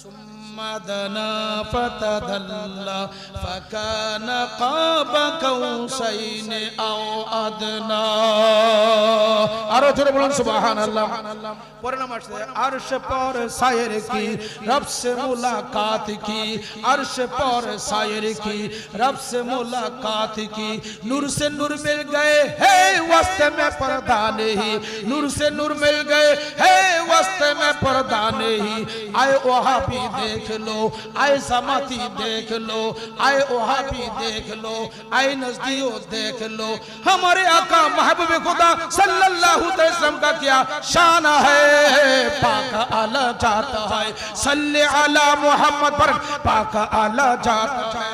সুম্মা দানা ফাতাদাল্লা ফাকানা কাবা কাউসাইনি আও আদনা। আরো জোরে বলুন সুবহানাল্লাহ। পরে নামাজ আরশ পর সায়ের কি রব से मुलाकात की, अर्श पर सायर की रब से मुलाकात की, नूर से नूर मिल गए है वस्ते में पर्दा नहीं, नूर से नूर मिल गए है वस्ते में पर्दा नहीं। आए वहाबी देख लो, आए समाती देख लो, आए वहाबी देख लो, आए नजदीओ देख लो, हमारे आका महबूब खुदा सल्लल्लाहु अलैहि वसल्लम का क्या शान है, पाक आला जाता है, सल्ले आला मोहम्मद पर पाक आला जाता है।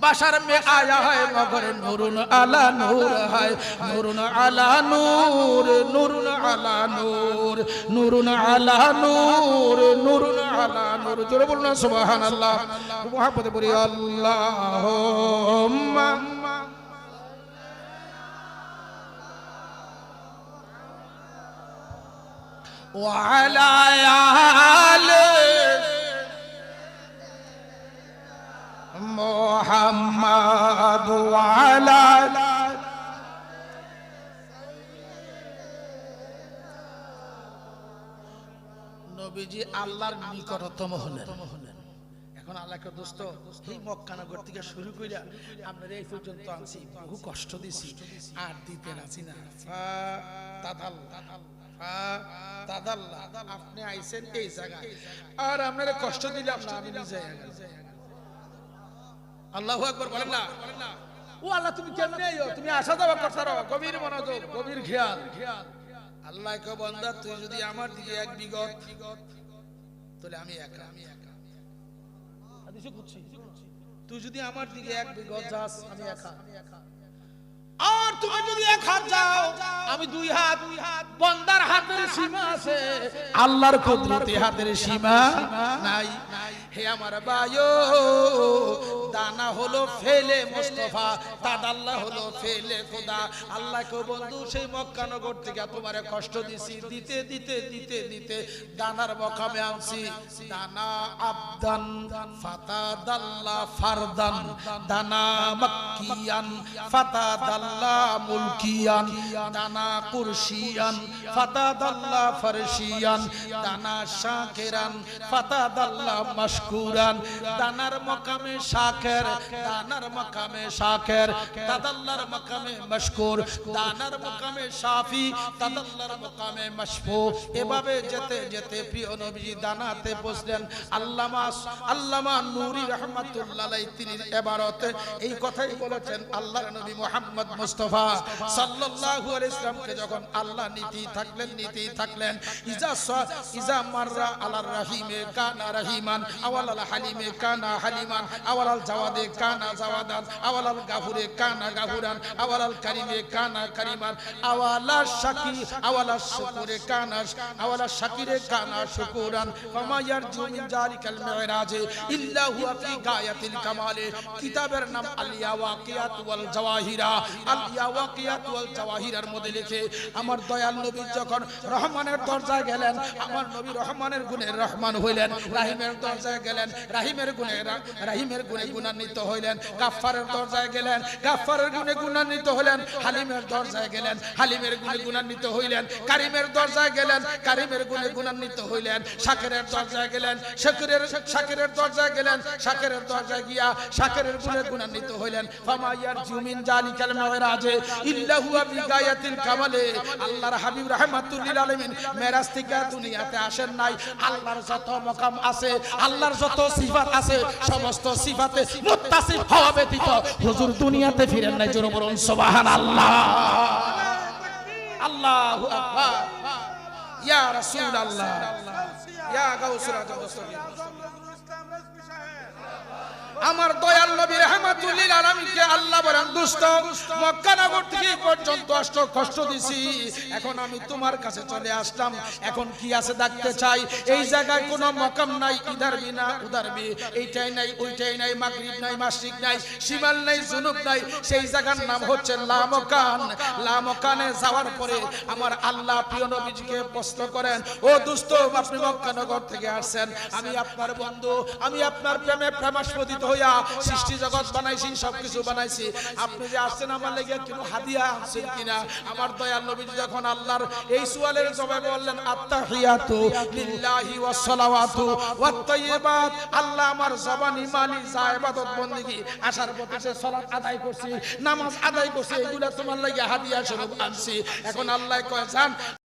बशर में आया है मगर नूरुन अला नूर है, नूरुन अला नूर, नूरुन अला नूर, नूरुन अला नूर, नूरुन अला नूर। जोरे बोलना सुभान अल्लाह। मोहब्बत बोली अल्लाहुम्मा وعلى آله محمد وعلى নবীজি আল্লাহর নিকটতম হলেন। এখন আল্লাহকে দোস্ত এই মক্কানগর থেকে শুরু কইরা আপনারা এই পর্যন্ত আনছি, বহু কষ্ট দিছি, আর দিতে রাজি না। আপনি আইছেন এই জায়গায়, আর আপনারা কষ্ট দিলাম না, আমি নিজে আল্লাহু আকবার বলেন না। ও আল্লাহ তুমি কেমনে আইও, তুমি আসা যাওয়া করতে রো, গভীর মনোযোগ, গভীর খেয়াল। আল্লাহ কে বান্দা তুই যদি আমার দিকে এক বিগত, তাহলে আমি একা। তুই যদি আমার দিকে এক বিগত যাস, আমি একা। আর তুমি যদি এক হাত যাও, আমি দুই হাত। বান্দার হাতের সীমা আছে, আল্লাহর কুদরতে হাতের সীমা নাই। হে আমার ভাইও, দানা হলো ফেলে মুস্তাফা, তাদাল্লাহ হলো ফেলে খোদা। আল্লাহকে বন্ধু সেই মক্কানগর থেকে তোমারে কষ্ট দিছি, দিতে দিতে দিতে দিতে দানার মকামে আনছি। দানা আবদান ফাতাদাল্লাহ ফারদান, দানা মাক্কিয়ান ফাতাদাল্লাহ মুলকিয়ান, দানা কুরসিয়ান ফাতাদাল্লাহ ফারসিয়ান, দানা শাকিরান ফাতাদাল্লাহ মাশকুরান। দানার মকামে শাকির, দানার মকামে শাকির, তাদাল্লাহর মকামে মাশকুর, দানার মকামে শাফি, তাদাল্লাহর মকামে মাশফু। এভাবে যেতে যেতে প্রিয় নবীজি দানাতে পৌঁছলেন। আল্লামা নূরি রাহমাতুল্লাহ আলাইহি তিনি ইবারতে এই কথাই বলেছেন, আল্লাহর নবী মুহাম্মদ মুস্তাফা সাল্লাল্লাহু আলাইহি সাল্লামকে যখন আল্লাহ নীতি থাকলেন ইজা মাররা আলার রাহিমে কানা রাহিমান, আওয়ালাল হালিমে কানা হালিমান, আওয়ালাল জাওয়াদে কানা জাওয়াদান, আওয়ালাল গাফুরে কানা গাফুরান, আওয়ালাল কারিমে কানা কারিমান, আওয়ালাশ শুকুরে কানা, আওয়ালাশ শাকিরে কানা শুকুরান। ফামা ইয়ারজু মিন জালিকাল মিরাজে ইল্লা হুয়া ফি গায়াতিল কামালে। কিতাবের নাম আল ইয়াওয়াকিয়াত ওয়াল জাওয়াহিরা। আল ইয়াওয়াকিয়াত ওয়াল জাওয়াহিরার মধ্যে লিখে আমার দয়াল নবী যখন রহমানের দরজায় গেলেন, আমার নবী রহমানের গুণে রহমান হইলেন। রাহিমের দরজায় গেলেন, রাহিমের গুণে গুণান্বিত হইলেন। গাফফারের দরজায় গেলেন, গাফফারের গুণে গুণান্বিত হইলেন। হালিমের দরজায় গেলেন, হালিমের গুণে গুণান্বিত হইলেন। কারিমের দরজায় গেলেন, কারিমের গুণে গুণান্বিত হইলেন। শাকিরের দরজায় গেলেন, শাকিরের দরজায় গেলেন, শাকিরের দরজায় গিয়া শাকিরের গুণে গুণান্বিত হইলেন। ফামা ইয়ারজু মিন জালিকাল মিরাজে ইল্লা হুয়া ফি গায়াতিল কামালে। আল্লাহর হাবিব রাহমাতুল লিল আলামিন মেরাজ থেকে দুনিয়াতে আসেন নাই। আল্লাহর যত মাকাম আছে, আল্লাহর যত সিফাত আছে, সমস্ত সিফাতে মুত্তাসিফ হওয়া ব্যতীত হুজুর দুনিয়াতে ফিরেন নাই। জোরে বলুন সুবহানাল্লাহ। আল্লাহু আকবার। ইয়া রাসূলুল্লাহ, ইয়া গাউসুল আজম দস্তগীর। আমার দয়াল নবী রাহমাতুল লিল আলামিনকে আল্লাহ বলেন, দোস্ত মক্কা নগর থেকে পর্যন্ত কষ্ট দিছি, এখন আমি তোমার কাছে চলে আসলাম। এখন কি আছে দেখতে চাই। এই জায়গায় কোনো মাকাম নাই, ইধার বি না উধার বি, এইটাই নাই ওইটাই নাই, মাগরিব নাই মাশরিক নাই, শিমাল নাই জুনুব নাই। সেই জায়গার নাম হচ্ছে লামকান। লামকানে যাওয়ার পরে আমার আল্লাহ প্রিয় নবীজিকে প্রশ্ন করেন, ও দোস্ত আপনি মক্কা নগর থেকে আসছেন, আমি আপনার বন্ধু, আমি আপনার প্রেমে প্রেমাস্পদিত হইয়া সৃষ্টি জগৎ বানাইছি, সবকিছু বানাইছি, আপনি যে আসছেন আমার লাগি কোনো হাদিয়া আনছেন কিনা? আমার দয়াল নবীজি যখন আল্লাহর এই সুয়ালের জবাবে বললেন, আত্তাহিয়াতু লিল্লাহি ওয়াস সালাওয়াতু ওয়াত তাইয়্যিবাত, আল্লাহ আমার জবানি মালি যা ইবাদত বندگی আসার পথে সালাত আদায় করছি, নামাজ আদায় করছি, এগুলা তোমার লাগি হাদিয়া স্বরূপ আনছি। এখন আল্লাহ কয়, জান